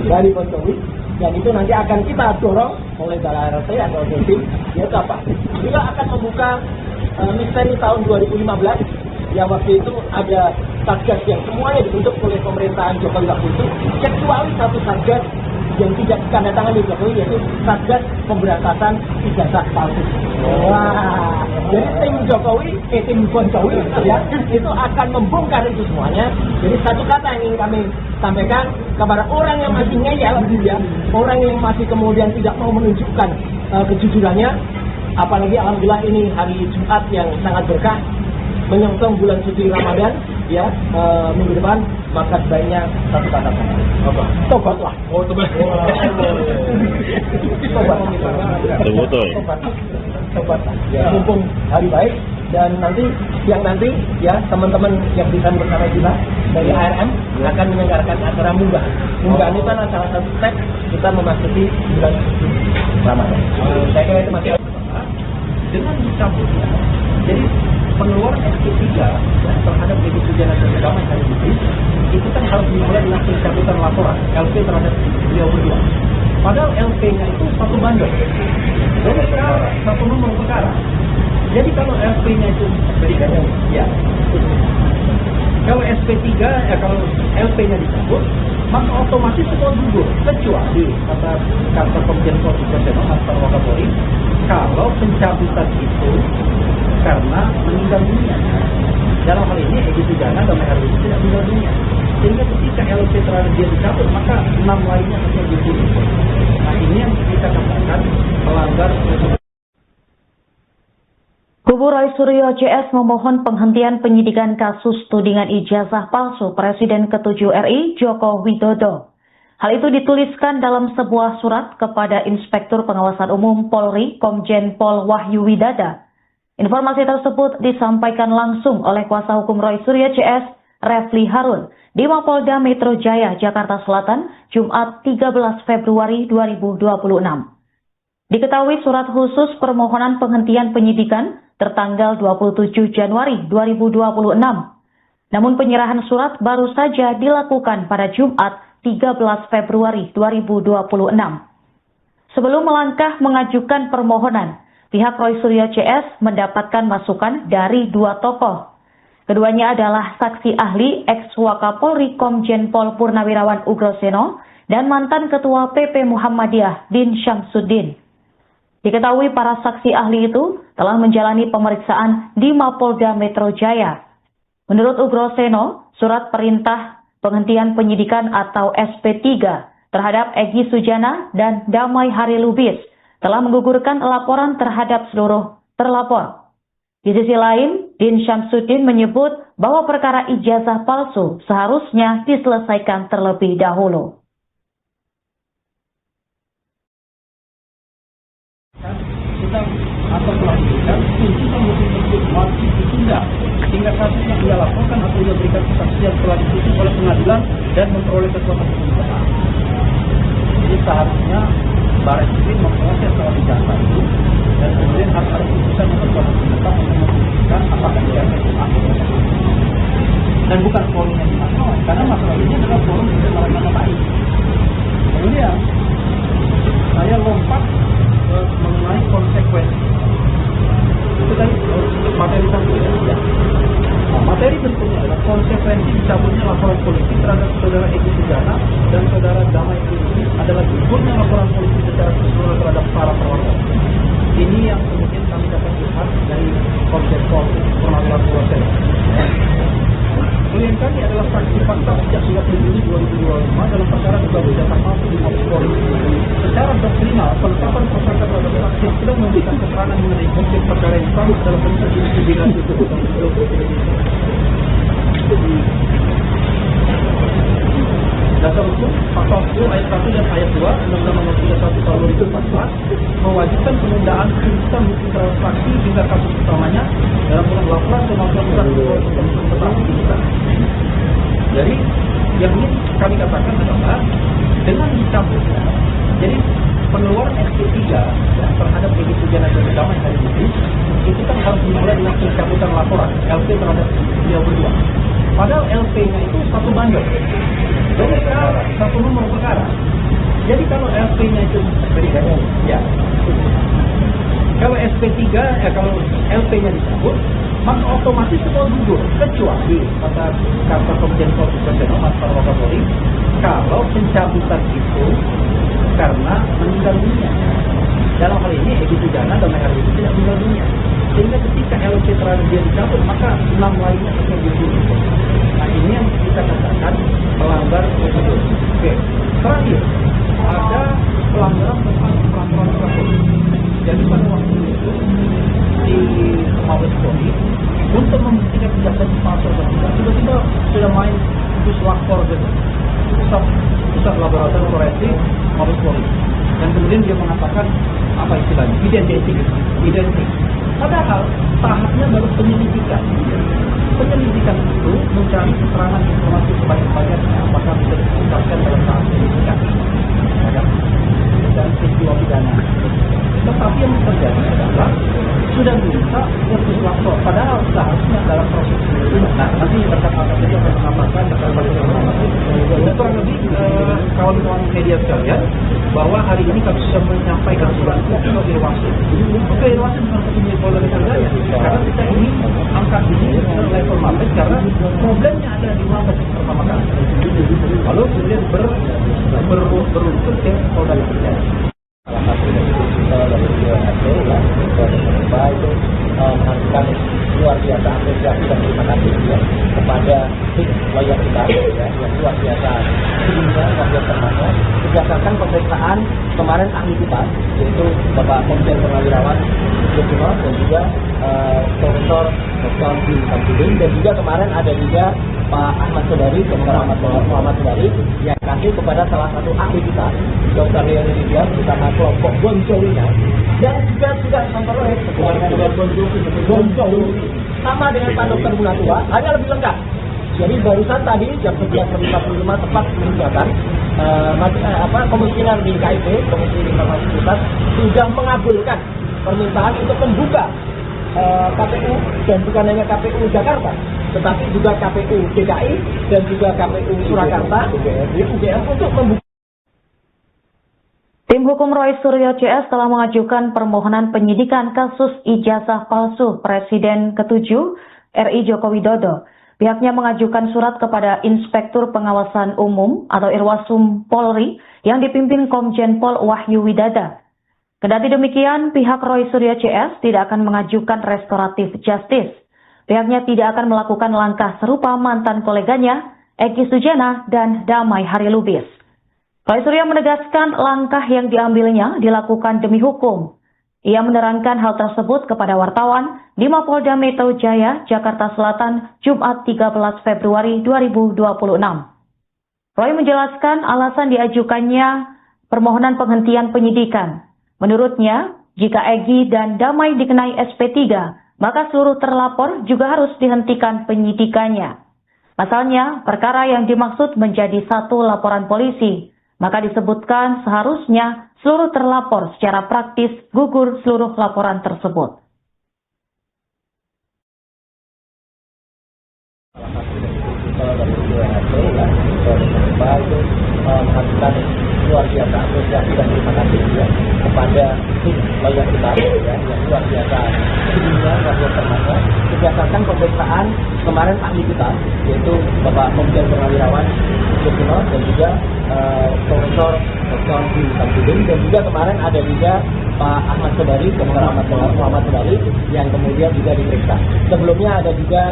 dari Bonjowi. Dan itu nanti akan kita dorong oleh Balai RT atau tim, yaitu apa? Kita akan membuka misteri tahun 2015 yang waktu itu ada satgas yang semuanya dibentuk oleh pemerintahan Jokowi waktu itu, kecuali satu satgas yang tidak ditandatangani Jokowi, yaitu Satgas Pemberantasan Ijazah Palsu. Wah, jadi tim Jokowi, tim Bonjowi, ya, itu akan membongkar itu semuanya. Jadi satu kata yang ingin kami sampaikan kepada orang yang masih ngeyel, ya, orang yang masih kemudian tidak mau menunjukkan kejujurannya, apalagi alhamdulillah ini hari Jumat yang sangat berkah, menyongsong bulan suci Ramadan, ya, minggu depan, maka sebaiknya satu kata apa? Tobatlah. Oh, tobat. Tobatlah. Ya, mumpung hari baik, dan nanti ya teman-teman yang bisa bersama kita dari ARM akan menyelenggarakan acara munggah. Munggahan itu adalah salah satu step kita memasuki bulan suci Ramadan. Saya kira itu masih dengan dicabutnya. Jadi pengeluaran SP3 ya, terhadap Egy Sujana dan Damai hari ini itu kan harus dimulai dengan pencabutan laporan LP terhadap beliau berdua. Padahal LP-nya itu satu bandel, satu nomor perkara. Jadi kalau LP-nya itu berikannya, ya. Kalau SP3, kalau LP-nya dicabut, maka otomatis semua gugur, kecuali kata Komjen Pol atau Wakapolri, kalau pencabutan itu karena meninggal dunia. Dalam hal ini Egy Sujana dan hari ini tidak meninggal dunia. Sehingga ketika LP terhadap dia dicabut, maka 6 lainnya harus dibunuh. Nah, ini yang kita katakan melanggar. Kubu Roy Suryo CS memohon penghentian penyidikan kasus tudingan ijazah palsu Presiden ke-7 RI Joko Widodo. Hal itu dituliskan dalam sebuah surat kepada Inspektur Pengawasan Umum Polri Komjen Pol Wahyu Widada. Informasi tersebut disampaikan langsung oleh kuasa hukum Roy Suryo CS, Refli Harun, di Mapolda Metro Jaya, Jakarta Selatan, Jumat 13 Februari 2026. Diketahui surat khusus permohonan penghentian penyidikan tertanggal 27 Januari 2026. Namun penyerahan surat baru saja dilakukan pada Jumat 13 Februari 2026. Sebelum melangkah mengajukan permohonan, pihak Roy Suryo CS mendapatkan masukan dari dua tokoh. Keduanya adalah saksi ahli ex-Wakapolri Komjen Pol Purnawirawan Ugroseno dan mantan Ketua PP Muhammadiyah Din Syamsuddin. Diketahui para saksi ahli itu telah menjalani pemeriksaan di Mapolda Metro Jaya. Menurut Ugroseno, surat perintah penghentian penyidikan atau SP3 terhadap Egy Sujana dan Damai Hari Lubis telah menggugurkan laporan terhadap seluruh terlapor. Di sisi lain, Din Syamsuddin menyebut bahwa perkara ijazah palsu seharusnya diselesaikan terlebih dahulu. Atau pelantikan tuntutan hukum tersebut wajib ditunda hingga kasus yang ia laporkan atau ia berikan kesaksian telah diputus oleh pengadilan dan memperoleh kekuatan hukum tetap. Jadi seharusnya Baris Krim memproses soal ijazah itu dan kemudian harus ada keputusan yang berkuatan hukum tetap untuk memutuskan apakah ijazah itu aktif dan bukan forum yang dimaksud, karena masalah ini adalah forum yang baik. Kemudian saya lompat mengenai konsekuensi. Itu tadi materi satu ya. Nah, materi berikutnya adalah konsekuensi dicabutnya laporan polisi terhadap saudara Egy Sujana dan saudara Damai Hari adalah gugurnya laporan polisi secara keseluruhan terhadap para perwira. Ini yang kemudian kami dapat lihat dari Komjen Pol Purnawirawan Ugroseno. Klien kami adalah saksi fakta sejak 30 Juli 2025 dalam perkara dugaan ijazah palsu di Mabes Polri. Secara doktrinal, penetapan tersangka terhadap saksi yang sedang memberikan keterangan mengenai motif perkara yang sama dalam bentuk investigasi itu. Dasar hukum pasal 10 ayat 1 dan ayat 2 Undang-Undang Nomor 31 Tahun 2014 mewajibkan penundaan keputusan hukum terhadap saksi hingga kasus utamanya dalam bentuk laporan kemampuan surat untuk tetap dibuka. Jadi yang ingin kami katakan adalah dengan dicabutnya, jadi pengeluaran SP3 terhadap Egy Sujana dan Damai Hari Lubis itu kan harus dimulai dengan pencabutan laporan LP terhadap beliau berdua. Padahal LP-nya itu satu bandel. Jadi satu nomor perkara. Jadi kalau LP-nya itu ya. Kalau SP3 kalau LP-nya dicabut, maka otomatis semua gugur kecuali kata Komjen Pol Ugroseno Mas Wakapolri kalau pencabutan itu karena meninggal dunia. Dalam hal ini Egy Sujana dan Damai Hari Lubis tidak meninggal dunia. Sehingga ketika LP terhadap dia dicabut, maka 6 lainnya akan gugur. Nah ini yang kita katakan melanggar prosedur. Oke. Terakhir, ada pelanggaran tentang peraturan Kapolri. Jadi pada waktu itu di Mabes Polri untuk membuktikan ijazah palsu tiba-tiba sudah main puslapor gitu, pusat laboratorium forensik Mabes Polri, dan kemudian dia mengatakan apa istilahnya identik. Padahal tahapnya baru penyelidikan. Penyelidikan itu mencari keterangan informasi sebanyak-banyaknya apakah bisa diungkapkan dalam tahap penyelidikan dan peristiwa pidana. Tetapi yang terjadi adalah sudah diminta untuk lapor, padahal seharusnya dalam proses penyelidikan. Nah, nanti rekan apa saja akan mengatakan dan kurang lebih kawan-kawan media sekalian bahwa hari ini kami sudah menyampaikan surat ke Irwasum. Oke, Irwasum bukan petunjuk Polda Metro Jaya, karena kita ini angkat ini level Mabes karena problemnya ada di Mabes pertama kali. Lalu kemudian beruntut ke Polda Metro Jaya. Salah satu dari itu itu menghasilkan luar biasa apresiasi dan terima kasih ya kepada tim lawyer kita ya, yang luar biasa sebelumnya luar biasa banget berdasarkan pemeriksaan kemarin ahli kita yaitu Bapak Komjen Purnawirawan Ugroseno dan juga Profesor Dr. Din Syamsuddin, dan juga kemarin ada juga Pak Ahmad Sodari, Dr. Muhammad Sodari yang kasih kepada salah satu ahli kita Dr. Leoni Lydia bersama kelompok Gonjolina dan juga sudah memperoleh Gonjolina sama dengan Pak Dr. Munatua, hanya lebih lengkap Jadi barusan tadi jam 11.45 tepat menunjukkan komisioner di KIP, Komisi Informasi Pusat, sudah mengabulkan permintaan untuk membuka KPU, dan bukan hanya KPU Jakarta, tetapi juga KPU DKI dan juga KPU Surakarta, UGM untuk membuka. Tim hukum Roy Suryo CS telah mengajukan permohonan penyidikan kasus ijazah palsu Presiden ke-7 RI Joko Widodo. Pihaknya mengajukan surat kepada Inspektur Pengawasan Umum atau Irwasum Polri yang dipimpin Komjen Pol Wahyu Widada. Kendati demikian, pihak Roy Suryo CS tidak akan mengajukan restoratif justice. Pihaknya tidak akan melakukan langkah serupa mantan koleganya, Egy Sujana dan Damai Harilubis. Roy Suryo menegaskan langkah yang diambilnya dilakukan demi hukum. Ia menerangkan hal tersebut kepada wartawan di Mapolda Metro Jaya, Jakarta Selatan, Jumat 13 Februari 2026. Roy menjelaskan alasan diajukannya permohonan penghentian penyidikan. Menurutnya, jika Egy dan Damai dikenai SP3, maka seluruh terlapor juga harus dihentikan penyidikannya. Pasalnya, perkara yang dimaksud menjadi satu laporan polisi, maka disebutkan seharusnya seluruh terlapor secara praktis gugur seluruh laporan tersebut. Mengajukan luar biasa apresiasi dan terima kasih juga kepada tim lawyer kita yang luar biasa sebelumnya luar biasa termasa berdasarkan pemeriksaan kemarin ahli kita, yaitu Bapak Komjen Purnawirawan Sugiono dan juga Profesor Dr. Samsudin, dan juga kemarin ada juga Pak Ahmad Sobari, Dr. Ahmad Sobari yang kemudian juga diperiksa. Sebelumnya ada juga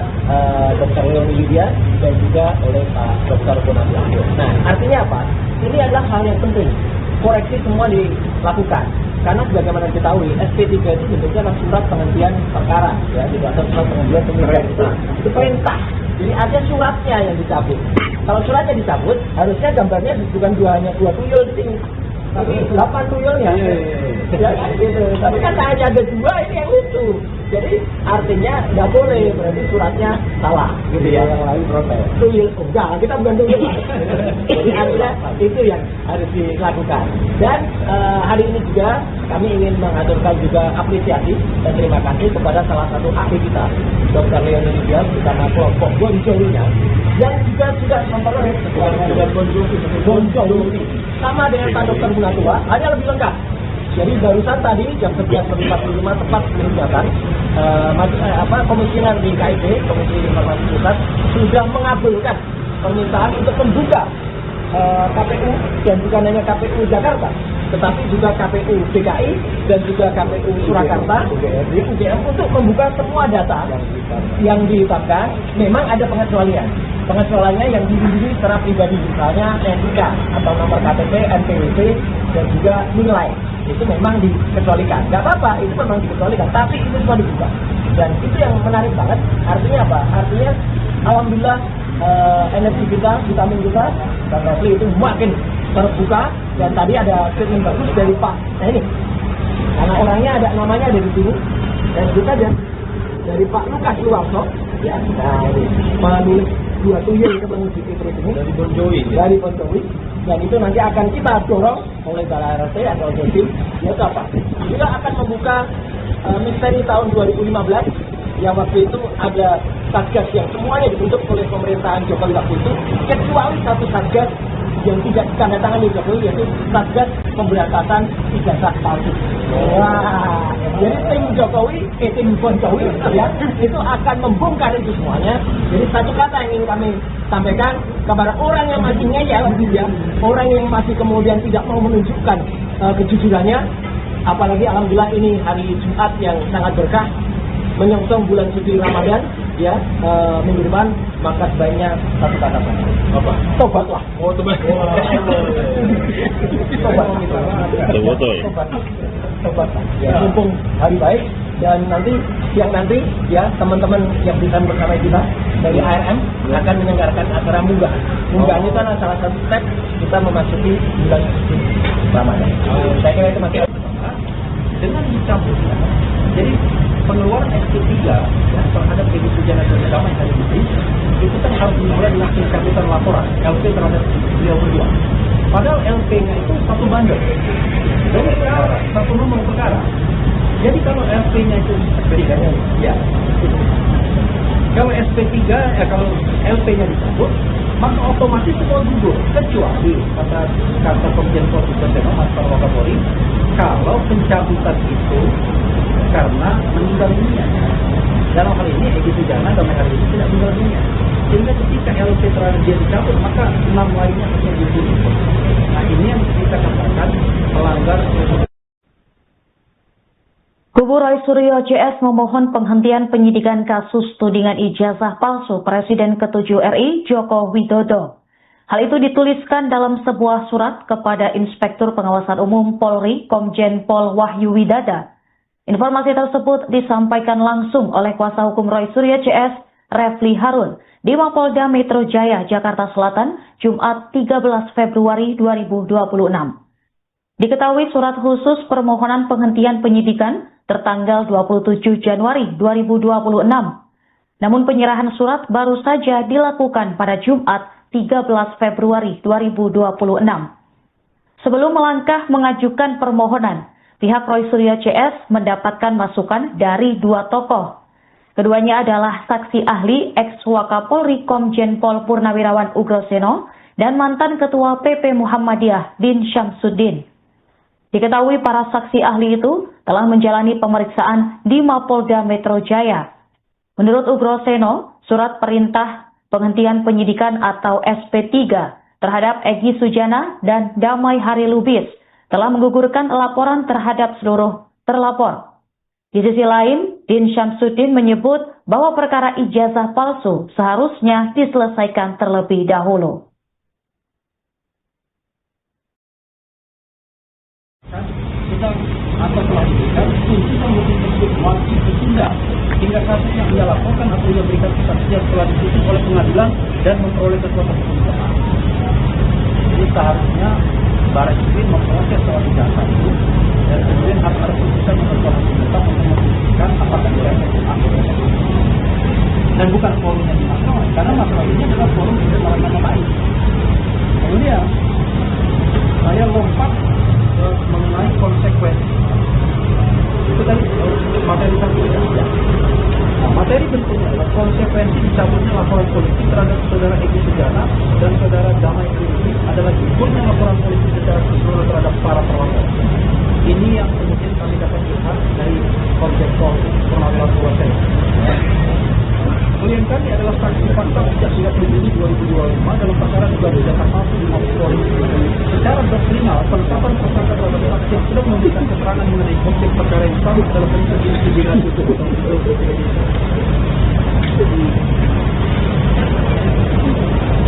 Dr. Leoni Lydia dan juga oleh Pak Dr. Bonasiampio. Nah, artinya apa? Ini adalah hal yang penting. Koreksi semua dilakukan. Karena sebagaimana diketahui, SP3 itu bentuknya adalah surat penghentian perkara, ya, tidak ada surat penghentian penyidikan. Itu perintah. Jadi ada suratnya yang dicabut. Kalau suratnya dicabut, harusnya gambarnya bukan hanya 2 tuyul di sini, tapi 8 tuyulnya. Ya, gitu. Tapi kan hanya ada 2, ini yang lucu. Jadi artinya nggak boleh, berarti suratnya salah, gitu ya, yang lain protes. Tuyul, enggak, kita bukan tuyul. Jadi artinya itu yang harus dilakukan. Dan hari ini juga kami ingin mengaturkan juga apresiasi dan terima kasih kepada salah satu ahli kita, Dr. Leoni Lydia, bersama kelompok Bonjowinya, yang juga sudah memperoleh Bonjowi sama dengan Pak Dr. Munatua, hanya lebih lengkap. Jadi barusan tadi jam 11.45 tepat menunjukkan komisioner di KIP, Komisi Informasi Pusat, sudah mengabulkan permintaan untuk membuka KPU, dan bukan hanya KPU Jakarta, tetapi juga KPU DKI dan juga KPU Surakarta, UGM untuk membuka semua data yang ditetapkan. Memang ada pengecualian. Pengecualiannya yang dilindungi secara pribadi, misalnya NIK atau nomor KTP, NPWP, dan juga nilai. Itu memang dikecualikan. Nggak apa-apa, itu memang dikecualikan, tapi itu semua dibuka. Dan itu yang menarik banget. Artinya apa? Artinya alhamdulillah energi kita, vitamin kita, dan Rafli itu makin terbuka. Dan tadi ada statement bagus dari Pak. Nah ini, karena orangnya ada, namanya ada di sini. Dan juga dari Pak Lukas Luarso, ya, nah ini menulis 2 tuyul itu menuju terus ini dari Bonjowi. Dan itu nanti akan kita dorong oleh Balai RT atau Jodim, yaitu apa? Kita akan membuka misteri tahun 2015 yang waktu itu ada satgas yang semuanya dibentuk oleh pemerintahan Jokowi waktu itu, kecuali satu satgas yang tidak ditandatangani Jokowi, yaitu Satgas Pemberantasan Ijazah Palsu. Wah, jadi tim Jokowi, tim Bonjowi, ya, itu akan membongkar itu semuanya. Jadi satu kata yang ingin kami sampaikan kepada orang yang masih ngeyel, ya, orang yang masih kemudian tidak mau menunjukkan kejujurannya, apalagi alhamdulillah ini hari Jumat yang sangat berkah, menyongsong bulan suci Ramadan, ya, minggu depan, maka sebaiknya satu kata saja. Apa? Tobatlah. Oh, tobat. Tobatlah. Ya, mumpung hari baik, dan nanti siang nanti, ya, teman-teman yang bisa bersama kita dari ARM akan menyelenggarakan acara munggah. Munggah itu adalah salah satu step kita memasuki bulan suci Ramadan. Saya kira itu masih dengan dicabut. Jadi pengeluaran SP3 ya, terhadap Egy Sujana dan Damai Hari Lubis itu kan harus dimulai dengan pencabutan laporan LP terhadap beliau berdua. Padahal LP-nya itu satu bandel, jadi satu nomor perkara. Jadi kalau LP-nya itu ya, kalau SP3 kalau LP-nya dicabut, maka otomatis semua gugur, kecuali kata Komjen Pol Sudarsono Mas Wakapolri, kalau pencabutan itu karena meninggal dunia. Dalam hal ini Egy Sujana Damai Hari Lubis tidak meninggal dunia, sehingga ketika LP terhadap dia dicabut, maka 6 lainnya harusnya gugur. Nah, ini yang kita katakan melanggar. Kubu Roy Suryo CS memohon penghentian penyidikan kasus tudingan ijazah palsu Presiden ke-7 RI Joko Widodo. Hal itu dituliskan dalam sebuah surat kepada Inspektur Pengawasan Umum Polri Komjen Pol Wahyu Widada. Informasi tersebut disampaikan langsung oleh kuasa hukum Roy Suryo CS, Refli Harun, di Mapolda Metro Jaya, Jakarta Selatan, Jumat 13 Februari 2026. Diketahui surat khusus permohonan penghentian penyidikan tertanggal 27 Januari 2026. Namun penyerahan surat baru saja dilakukan pada Jumat 13 Februari 2026. Sebelum melangkah mengajukan permohonan, pihak Roy Suryo CS mendapatkan masukan dari 2 tokoh. Keduanya adalah saksi ahli ex-Wakapolri Komjen Pol Purnawirawan Ugroseno dan mantan Ketua PP Muhammadiyah Din Syamsuddin. Diketahui para saksi ahli itu telah menjalani pemeriksaan di Mapolda Metro Jaya. Menurut Ugroseno, surat perintah penghentian penyidikan atau SP3 terhadap Egy Sujana dan Damai Hari Lubis telah menggugurkan laporan terhadap seluruh terlapor. Di sisi lain, Din Syamsuddin menyebut bahwa perkara ijazah palsu seharusnya diselesaikan terlebih dahulu. Atau telah diberikan tuntutan hukum tersebut wajib ditunda hingga kasus yang ia laporkan atau ia berikan kesaksian telah diputus oleh pengadilan dan memperoleh kekuatan hukum tetap. Jadi seharusnya Baris Krim memproses soal ijazah itu dan kemudian harus ada putusan yang kekuatan hukum tetap untuk membuktikan apakah direvisi atau tidak. Dan bukan forumnya di mahkamah, karena masalah ini adalah forum di dalam nama baik. Kemudian saya lompat mengenai konsekuensi. Itu tadi materi satu ya. Nah, materi berikutnya adalah konsekuensi dicabutnya laporan polisi terhadap saudara Egy Sujana dan saudara Damai Hari Lubis adalah gugurnya laporan polisi secara keseluruhan terhadap para terlapor. Ini yang kemudian kami dapat lihat dari Komjen Pol Purnawirawan Ugroseno. Kemudian kami adalah saksi fakta sejak 30 Juni 2025 dalam perkara dugaan ijazah palsu di Mabes Polri. Secara doktrinal, penetapan tersangka terhadap saksi yang sudah memberikan keterangan mengenai objek perkara yang sama dalam bentuk investigasi itu.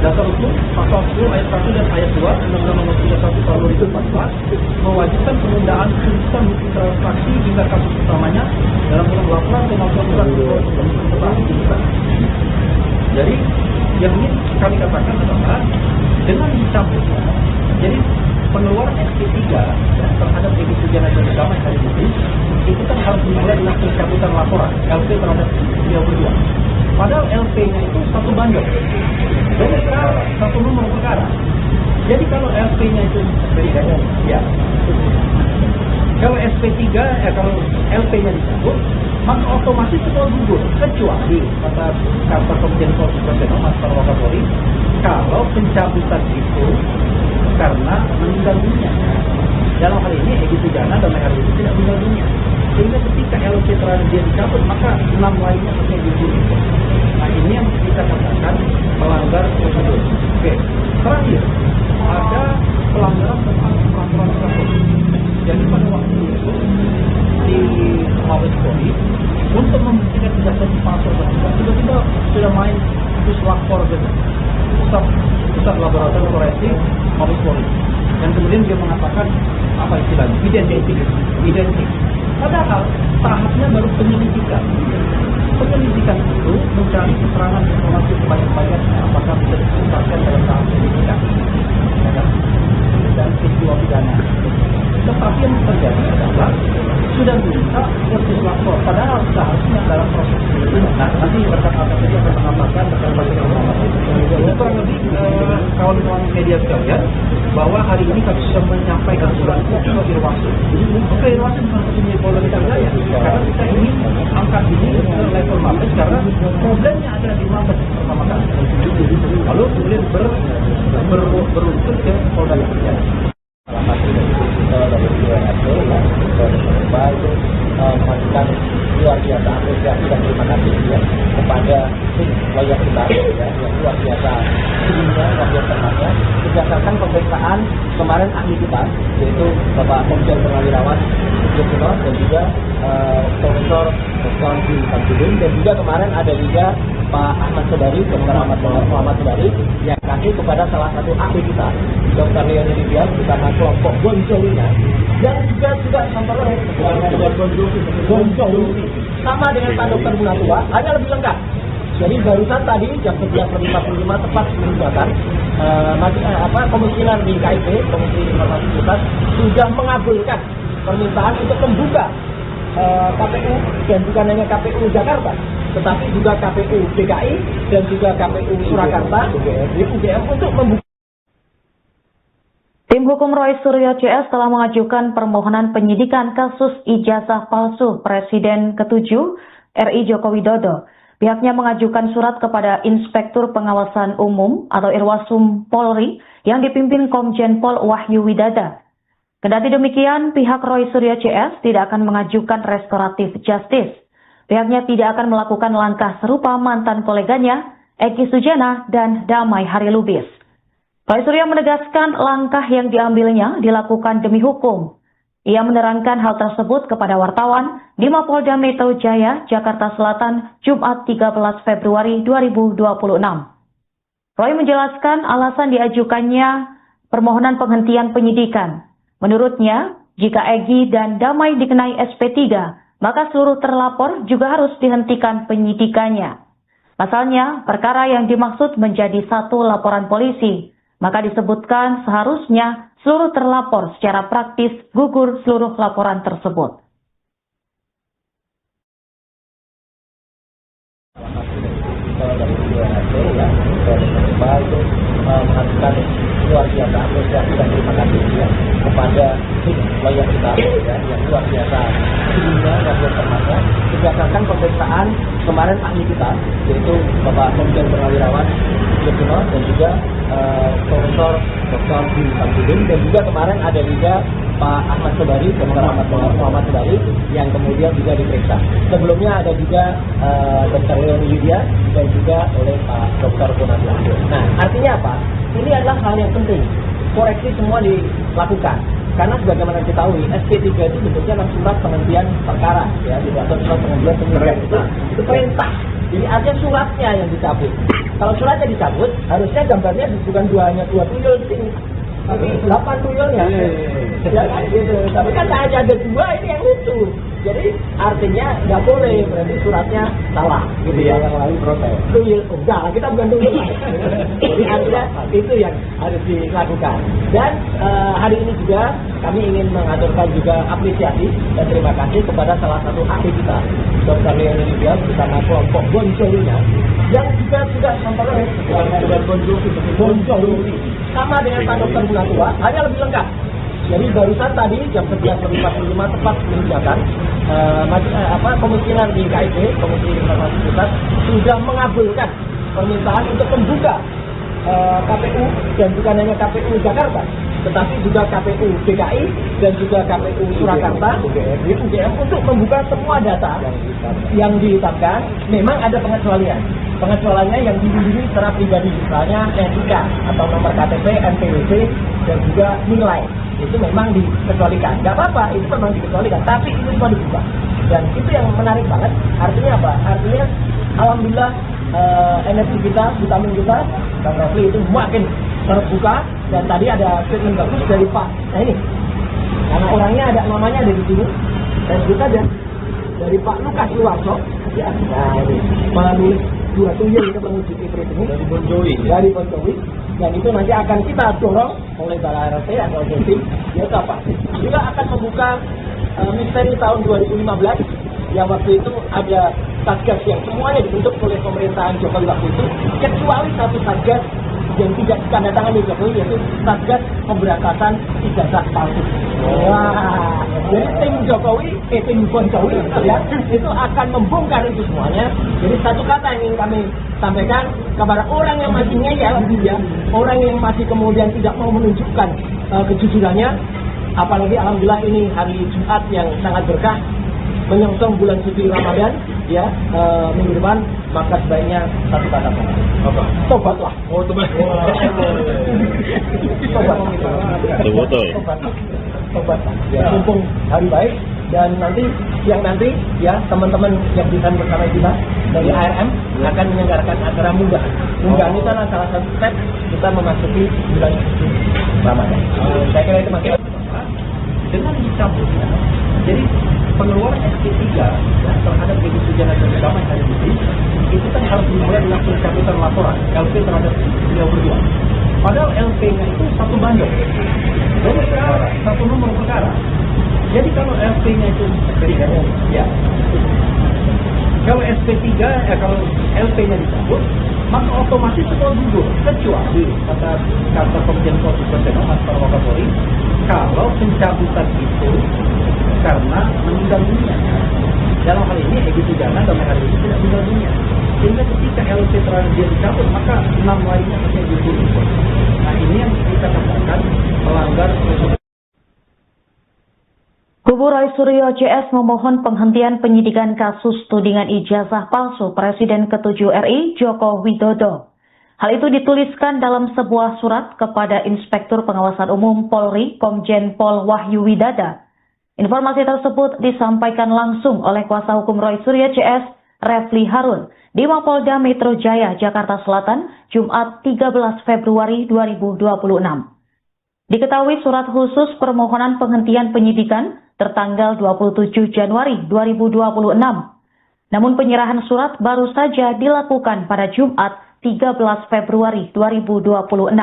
Dasar hukum pasal 10 ayat 1 dan ayat 2 Undang-Undang Nomor 31 Tahun 2014 mewajibkan penundaan tuntutan bukti transaksi hingga kasus utamanya dalam bentuk laporan kemampuan surat tuntutan. Jadi yang ini kami katakan adalah dengan dicabutnya, jadi pengeluaran SP3 terhadap Egy Sujana dan Damai Hari Lubis itu kan harus dimulai dengan pencabutan laporan LP terhadap beliau berdua. Padahal LP-nya itu satu bandel, jadi satu nomor perkara. Jadi kalau LP-nya itu ya, kalau SP3 kalau LP-nya dicabut, maka otomatis semua gugur, kecuali kata Komjen Pol Sudarsono Mas Wakapolri, kalau pencabutan itu karena meninggal dunia. Dalam hal ini Egy Sujana dan Damai Hari Lubis tidak meninggal dunia, sehingga ketika LP terhadap dia dicabut, maka 6 lainnya harusnya gugur. Nah, ini yang kita katakan melanggar prosedur. Oke, terakhir ada pelanggaran tentang peraturan Kapolri. Jadi pada waktu itu di Mabes Polri untuk membuktikan ijazah palsu tersebut, tiba-tiba sudah main puslapor gitu, pusat laboratorium forensik Mabes Polri, dan kemudian dia mengatakan apa istilahnya identik. Padahal tahapnya baru penyelidikan. Penyelidikan itu mencari keterangan informasi sebanyak-banyaknya apakah bisa dituntaskan dalam tahap penyelidikan dan peristiwa pidana. Tetapi yang terjadi adalah sudah minta versus lapor, padahal seharusnya hari ini kami sudah menyampaikan surat itu ke Irwasum. Oke, Irwasum bukan punya Polda Metro Jaya, karena kita ini angkat ini ke level Mabes karena problemnya ada di Mabes pertama kali. Lalu kemudian beruntun ke Polda Metro Jaya. Salah satu dari UNSO yang mencoba itu melakukan luar biasa apresiasi dan terima kasih ya kepada tim lawyer kita ya, yang luar biasa tingginya, luar biasa terhadapnya berdasarkan pemeriksaan kemarin ahli kita yaitu Bapak Komjen Purnawirawan Jokowi dan juga Profesor Dr. Samsudin, dan juga kemarin ada juga Pak Ahmad Sobari, Dr. Muhammad Sobari yang kasih kepada salah satu ahli kita, Dr. Leoni Libian, bersama kelompok Bonjolinya, yang juga memperoleh Bonjoli sama dengan Pak Dr. Munatua, hanya lebih lengkap. Jadi barusan tadi jam 11.45 tepat menunjukkan komisioner di KIP, Komisi Informasi Pusat, sudah mengabulkan permintaan untuk membuka KPU, dan bukan hanya KPU Jakarta, tetapi juga KPU DKI dan juga KPU Surakarta, UGM untuk membuka. Tim hukum Roy Suryo CS telah mengajukan permohonan penyidikan kasus ijazah palsu Presiden ke-7 RI Joko Widodo. Pihaknya mengajukan surat kepada Inspektur Pengawasan Umum atau Irwasum Polri yang dipimpin Komjen Pol Wahyu Widada. Kendati demikian, pihak Roy Suryo CS tidak akan mengajukan restoratif justice. Pihaknya tidak akan melakukan langkah serupa mantan koleganya, Eki Sujana dan Damai Harilubis. Roy Suryo menegaskan langkah yang diambilnya dilakukan demi hukum. Ia menerangkan hal tersebut kepada wartawan di Mapolda Metro Jaya, Jakarta Selatan, Jumat 13 Februari 2026. Roy menjelaskan alasan diajukannya permohonan penghentian penyidikan. Menurutnya, jika Egi dan Damai dikenai SP3, maka seluruh terlapor juga harus dihentikan penyidikannya. Pasalnya, perkara yang dimaksud menjadi satu laporan polisi, maka disebutkan seharusnya seluruh terlapor secara praktis gugur seluruh laporan tersebut. Dari UNSO yang mencoba itu melakukan luar biasa apresiasi dan terima kasih ya kepada tim lawyer kita ya, yang luar biasa tingginya, luar biasa terhadapnya berdasarkan pemeriksaan kemarin ahli kita yaitu Bapak Komjen Purnawirawan Jokowi dan juga Profesor Dr. Samsudin, dan juga kemarin ada juga Pak Ahmad Sobari, Dr. Muhammad Sobari yang kemudian juga diperiksa. Sebelumnya ada juga Dr. Leoni Libian dan juga oleh Pak Dr. Munatua. Nah, artinya apa? Ini adalah hal yang penting. Koreksi semua dilakukan. Karena sebagaimana kita tahu, SP3 itu bentuknya adalah surat penghentian perkara, ya, atau surat penghentian penyidikan itu perintah. Jadi artinya suratnya yang dicabut. Kalau suratnya dicabut, harusnya gambarnya bukan hanya 2 tuyul di sini, tapi 8 tuyulnya. Ya kan gitu. Tapi kan hanya ada 2 ini yang lucu. Jadi artinya nggak boleh, berarti suratnya salah, gitu ya, yang lain protes. Tuyul, enggak, kita bukan tuyul. Jadi artinya itu yang harus dilakukan. Dan hari ini juga kami ingin mengaturkan juga apresiasi dan terima kasih kepada salah satu ahli kita, Dr. Leoni Libian, bersama kelompok Bonjolinya, yang juga memperoleh Bonjoli sama dengan Pak Dr. Munatua, hanya lebih lengkap. Jadi barusan tadi jam 11.45 tepat menunjukkan komisioner di KIP, Komisi Informasi Pusat, sudah mengabulkan permintaan untuk membuka KPU, dan bukan hanya KPU Jakarta, tetapi juga KPU DKI dan juga KPU Surakarta, UGM untuk membuka semua data yang ditetapkan. Memang ada pengecualian. Pengecualiannya yang dilindungi secara pribadi, misalnya NIK atau nomor KTP, NPWP, dan juga nilai. Itu memang dikecualikan. Nggak apa-apa, itu memang dikecualikan. Tapi itu semua dibuka. Dan itu yang menarik banget. Artinya apa? Artinya, alhamdulillah, energi kita, vitamin kita, Bang Rafli itu makin terbuka. Dan tadi ada statement bagus dari Pak. Nah ini, karena orangnya ada, namanya ada di sini. Dan juga ada dari Pak Lukas Luarso. Ya, nah ini, melalui 2 tuyul kita menguji Kiprit ini. Dari Bonjoli. Dan itu nanti akan kita dorong oleh Balai RT atau Jotim, yaitu apa? Juga akan membuka misteri tahun 2015 yang waktu itu ada satgas yang semuanya dibentuk oleh pemerintahan Jokowi waktu itu, kecuali satu satgas yang tidak ditandatangani Jokowi, yaitu Satgas Pemberantasan Ijazah Palsu. Wah, jadi tim Jokowi, tim Jokowi ya, itu akan membongkar itu semuanya. Jadi satu kata yang ingin kami sampaikan kepada orang yang masih ngeyel, ya, orang yang masih kemudian tidak mau menunjukkan kejujurannya, apalagi alhamdulillah ini hari Jumat yang sangat berkah, menyongsong bulan suci Ramadan, ya, minggu depan, maka sebaiknya satu kata apa? Tobatlah. Oh, tobat. Tobatlah. Ya, mumpung hari baik, dan nanti ya teman-teman yang bisa bersama kita dari ARM akan menyelenggarakan acara munggah. Munggah itu adalah salah satu step kita memasuki bulan suci Ramadan. Saya kira itu masih dengan dicabutnya. Jadi pengeluaran SP3 ya, terhadap Egy Sujana dan Damai Hari Putri itu kan harus dimulai dengan pencabutan laporan LP terhadap beliau berdua. Padahal LP-nya itu satu bandel, jadi satu nomor perkara. Jadi kalau LP-nya itu ya, kalau SP3 kalau LP-nya dicabut, maka otomatis semua gugur, kecuali kata Komjen Pol Mas Wakapolri, kalau pencabutan itu karena meninggal dunia. Dalam hal ini Egy Sujana dan Hari ini tidak meninggal dunia. Sehingga ketika LP terhadap dia dicabut, maka 6 lainnya hanya gugur. Nah, ini yang kita katakan melanggar prosedur. Kubu Roy Suryo CS memohon penghentian penyidikan kasus tudingan ijazah palsu Presiden ke-7 RI Joko Widodo. Hal itu dituliskan dalam sebuah surat kepada Inspektur Pengawasan Umum Polri Komjen Pol Wahyu Widada. Informasi tersebut disampaikan langsung oleh kuasa hukum Roy Suryo CS, Refli Harun, di Mapolda Metro Jaya, Jakarta Selatan, Jumat 13 Februari 2026. Diketahui surat khusus permohonan penghentian penyidikan tertanggal 27 Januari 2026. Namun penyerahan surat baru saja dilakukan pada Jumat 13 Februari 2026.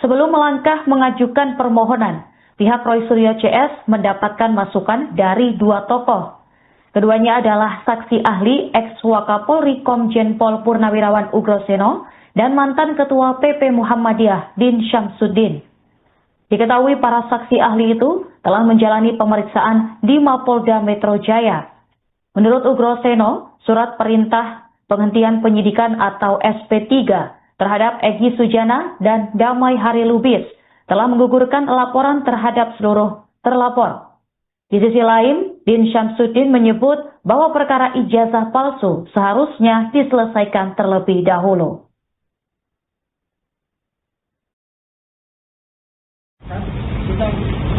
Sebelum melangkah mengajukan permohonan, pihak Roy Suryo CS mendapatkan masukan dari dua tokoh. Keduanya adalah saksi ahli ex-Wakapolri Komjen Pol Purnawirawan Ugroseno dan mantan Ketua PP Muhammadiyah Din Syamsuddin. Diketahui para saksi ahli itu telah menjalani pemeriksaan di Mapolda Metro Jaya. Menurut Ugroseno, surat perintah penghentian penyidikan atau SP3 terhadap Egy Sujana dan Damai Hari Lubis telah menggugurkan laporan terhadap seluruh terlapor. Di sisi lain, Din Syamsuddin menyebut bahwa perkara ijazah palsu seharusnya diselesaikan terlebih dahulu.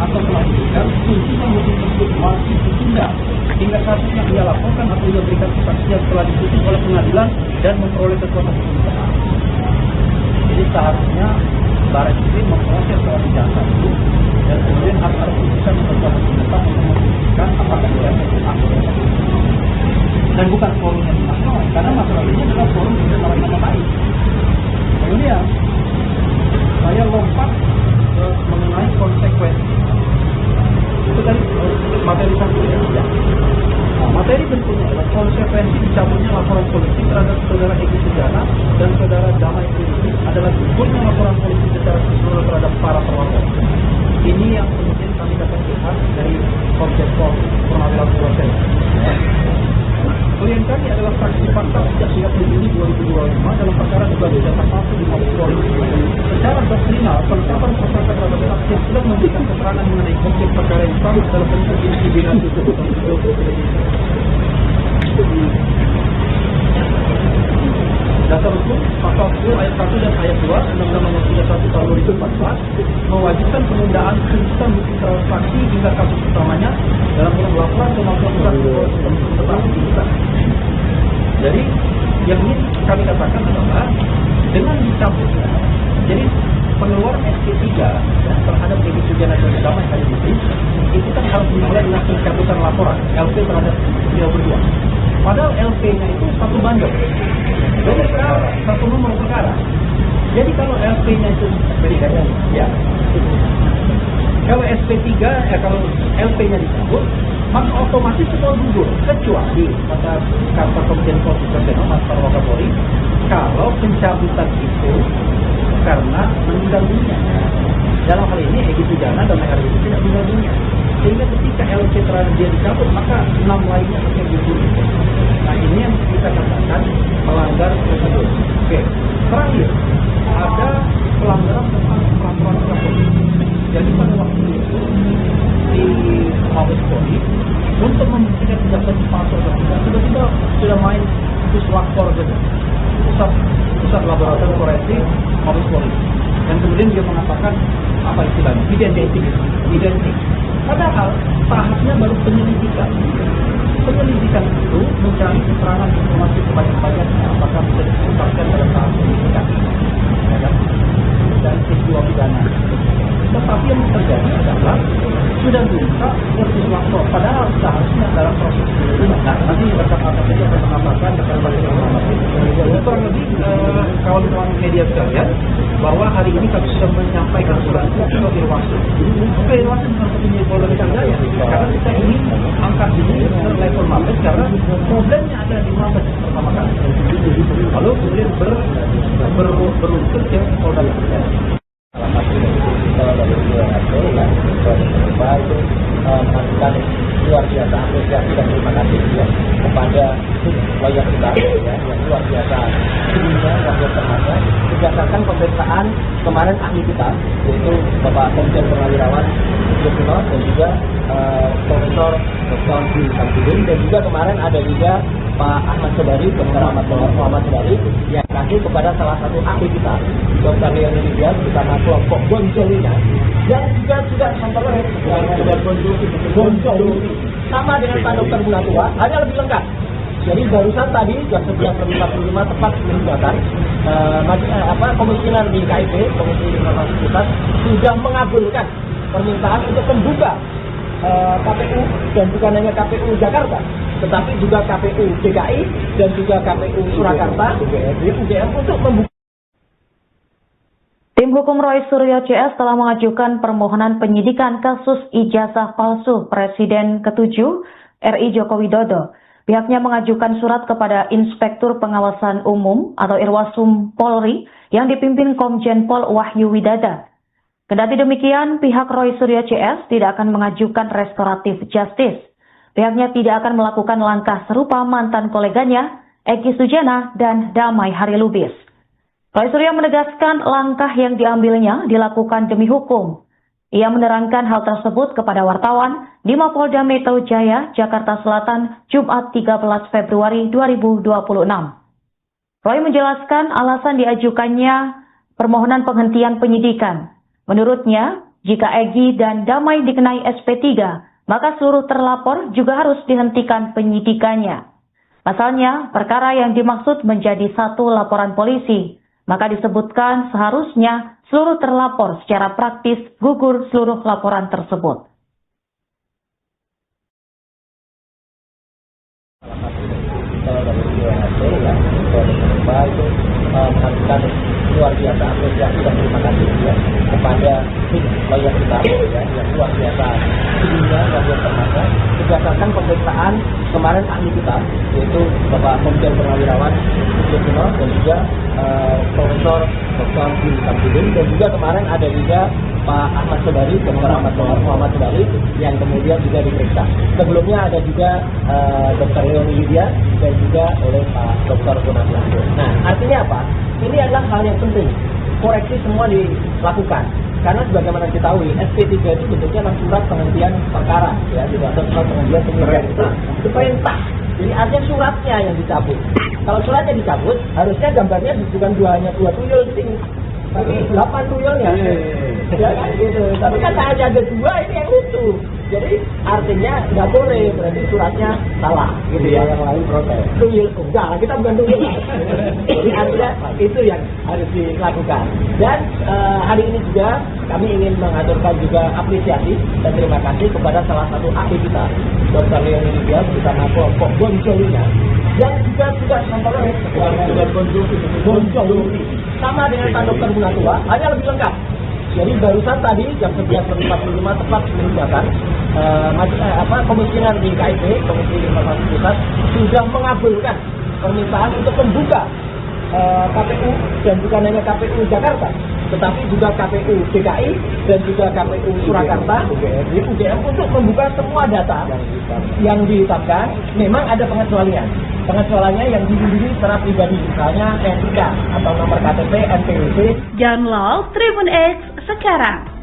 Atau melakukan tuntutan hukum tersebut masih ditunda hingga kasusnya ia laporkan atau ia berikan kesaksian setelah diputus oleh pengadilan dan memperoleh kekuatan hukum tetap. Jadi seharusnya Baris Krim memproses soal ijazah itu dan kemudian harus ada keputusan yang berkuatan hukum tetap untuk memutuskan apakah dia hak. Dan bukan forum yang dimaksud, karena masalah ini adalah forum yang dalam nama baik. Kemudian saya lompat mengenai konsekuensi. Itu tadi materi satu ya. Nah, materi berikutnya adalah konsekuensi dicabutnya laporan polisi terhadap saudara Egy Sujana dan saudara Damai Hari adalah gugurnya laporan polisi secara keseluruhan terhadap para terlapor. Ini yang kemudian kami dapat lihat dari Komjen Pol Purnawirawan Ugroseno. Klien kami adalah saksi fakta sejak 30 Juni 2025 dalam perkara dugaan ijazah palsu di Mabes Polri. Secara doktrinal, penetapan tersangka terhadap saksi yang sudah memberikan keterangan mengenai objek perkara yang sama dalam bentuk intimidasi Dasar hukum pasal 10 ayat 1 dan ayat 2 Undang-Undang Nomor 31 Tahun 2014 mewajibkan penundaan tuntutan bukti transaksi hingga kasus utamanya dalam bentuk laporan kemampuan surat tetapi tuntutan. Jadi yang ini kami katakan adalah dengan dicabutnya, jadi pengeluaran SP3 terhadap Egy Sujana dan Damai Hari Putri itu kan harus dimulai dengan pencabutan laporan LP terhadap beliau berdua. Padahal LP-nya itu satu bandel, jadi satu nomor perkara. Jadi kalau LP-nya itu ya, kalau SP3 kalau LP-nya dicabut, maka otomatis semua gugur, kecuali kata Komjen Pol Mas Wakapolri, kalau pencabutan itu karena meninggal dunia. Dalam hal ini Egy Sujana dan Mayor itu tidak meninggal dunia. Sehingga ketika LC terakhir dia dicabut, maka 6 lainnya akan gugur. Nah, ini yang kita katakan melanggar prosedur. Oke, terakhir ada pelanggaran tentang peraturan Kapolri. Jadi pada waktu itu di Mabes Polri untuk membuktikan ijazah palsu tersebut tiba-tiba sudah main puslapor gitu, pusat laboratorium forensik Mabes Polri, dan kemudian dia mengatakan apa istilahnya identik. Padahal tahapnya baru penyelidikan. Penyelidikan itu mencari keterangan informasi sebanyak-banyaknya, apakah bisa diputarkan pada tahap penyidikan, ya kan? Dan peristiwa pidana. Tetapi yang terjadi adalah sudah diminta versus lapor, padahal seharusnya dalam proses penyelidikan. Nah, nanti rekan-rekan saja akan mengatakan rekan-rekan informasi. Kurang lebih kawan-kawan media sekalian, bahwa hari ini kami sudah menyampaikan surat itu ke Irwasum. Ke Irwasum bukan petunjuk Polda Metro Jaya, karena kita ingin angkat ini ke level Mabes, karena problemnya ada di Mabes pertama kali. Lalu kemudian beruntut ke Polda Metro Jaya. Salah satu dari DHT yang coba itu melakukan luar biasa apresiasi dan terima kasih ya kepada lawyer kita ya, yang luar biasa sebelumnya rakyat terhadap berdasarkan pemeriksaan kemarin ahli kita, yaitu Bapak Komjen Purnawirawan Yusuf dan juga Profesor Dr. J. Samsudin, dan juga kemarin ada juga Pak Ahmad Sobari, Dr. Ahmad Sobari yang kasih kepada salah satu ahli kita, Dr. Leoni Lydia, bersama kelompok Bonjolina, yang juga sudah memperoleh Bonjol sama dengan Pak Dr. Munatua, hanya lebih lengkap. Jadi barusan tadi jam 11.45 tepat meninggalkan komisioner di KIP, Komisi Informasi Pusat, sudah mengabulkan permintaan untuk membuka KPU, dan bukan hanya KPU Jakarta, tetapi juga KPU DKI dan juga KPU Surakarta, UGM untuk membuka. Tim hukum Roy Suryo CS telah mengajukan permohonan penyidikan kasus ijazah palsu Presiden ke-7 RI Joko Widodo. Pihaknya mengajukan surat kepada Inspektur Pengawasan Umum atau Irwasum Polri yang dipimpin Komjen Pol Wahyu Widada. Kendati demikian, pihak Roy Suryo CS tidak akan mengajukan restoratif justice. Pihaknya tidak akan melakukan langkah serupa mantan koleganya, Egy Sujana dan Damai Harilubis. Roy Suryo menegaskan langkah yang diambilnya dilakukan demi hukum. Ia menerangkan hal tersebut kepada wartawan di Mapolda Metro Jaya, Jakarta Selatan, Jumat 13 Februari 2026. Roy menjelaskan alasan diajukannya permohonan penghentian penyidikan. Menurutnya, jika Egy dan Damai dikenai SP3, maka seluruh terlapor juga harus dihentikan penyidikannya. Pasalnya, perkara yang dimaksud menjadi satu laporan polisi, maka disebutkan seharusnya seluruh terlapor secara praktis gugur seluruh laporan tersebut. Dari DHT yang coba itu melakukan luar biasa apresiasi dan terima kasih ya kepada lawyer kita ya, yang luar biasa sebelumnya rakyat terhadap berdasarkan pemeriksaan kemarin ahli kita, yaitu Bapak Komjen Purnawirawan Yusuf dan juga Profesor Dr. J. Samsudin, dan juga kemarin ada juga Pak Ahmad Sobari, Dr. Ahmad Sobari yang kemudian juga diperiksa. Sebelumnya ada juga Dr. Leoni Lydia dan juga oleh Pak Dr. Munatua. Nah, artinya apa? Ini adalah hal yang penting. Koreksi semua dilakukan. Karena sebagaimana diketahui, SP3 itu bentuknya adalah surat penghentian perkara, ya, tidak ada surat penghentian penyidikan. Itu perintah. Jadi artinya suratnya yang dicabut. Kalau suratnya dicabut, harusnya gambarnya bukan hanya 2 tuyul di sini, tapi 8 tuyulnya. Ya kan gitu. Tapi kan hanya ada 2, ini yang lucu. Jadi artinya nggak boleh, berarti suratnya salah, gitu ya. Yang lain protes. Tuyul, enggak, kita bukan tuyul. Jadi artinya itu yang harus dilakukan. Dan hari ini juga kami ingin mengaturkan juga apresiasi dan terima kasih kepada salah satu ahli kita, Dr. Leoni Lydia, bersama kelompok Bonjolina, yang juga sudah memperoleh Bonjol sama dengan Pak Dr. Munatua, hanya lebih lengkap. Jadi barusan tadi jam 11.45 tepat meninggalkan komisioner di KIP, Komisi Informasi Pusat, sudah mengabulkan permintaan untuk membuka KPU dan bukan hanya KPU Jakarta, tetapi juga KPU DKI dan juga KPU Surakarta, UGM untuk membuka semua data yang ditetapkan. Memang ada pengecualian. Pengecualiannya yang dilindungi secara pribadi, misalnya NIK atau nomor KTP, NPWP. Download Tribun X sekarang.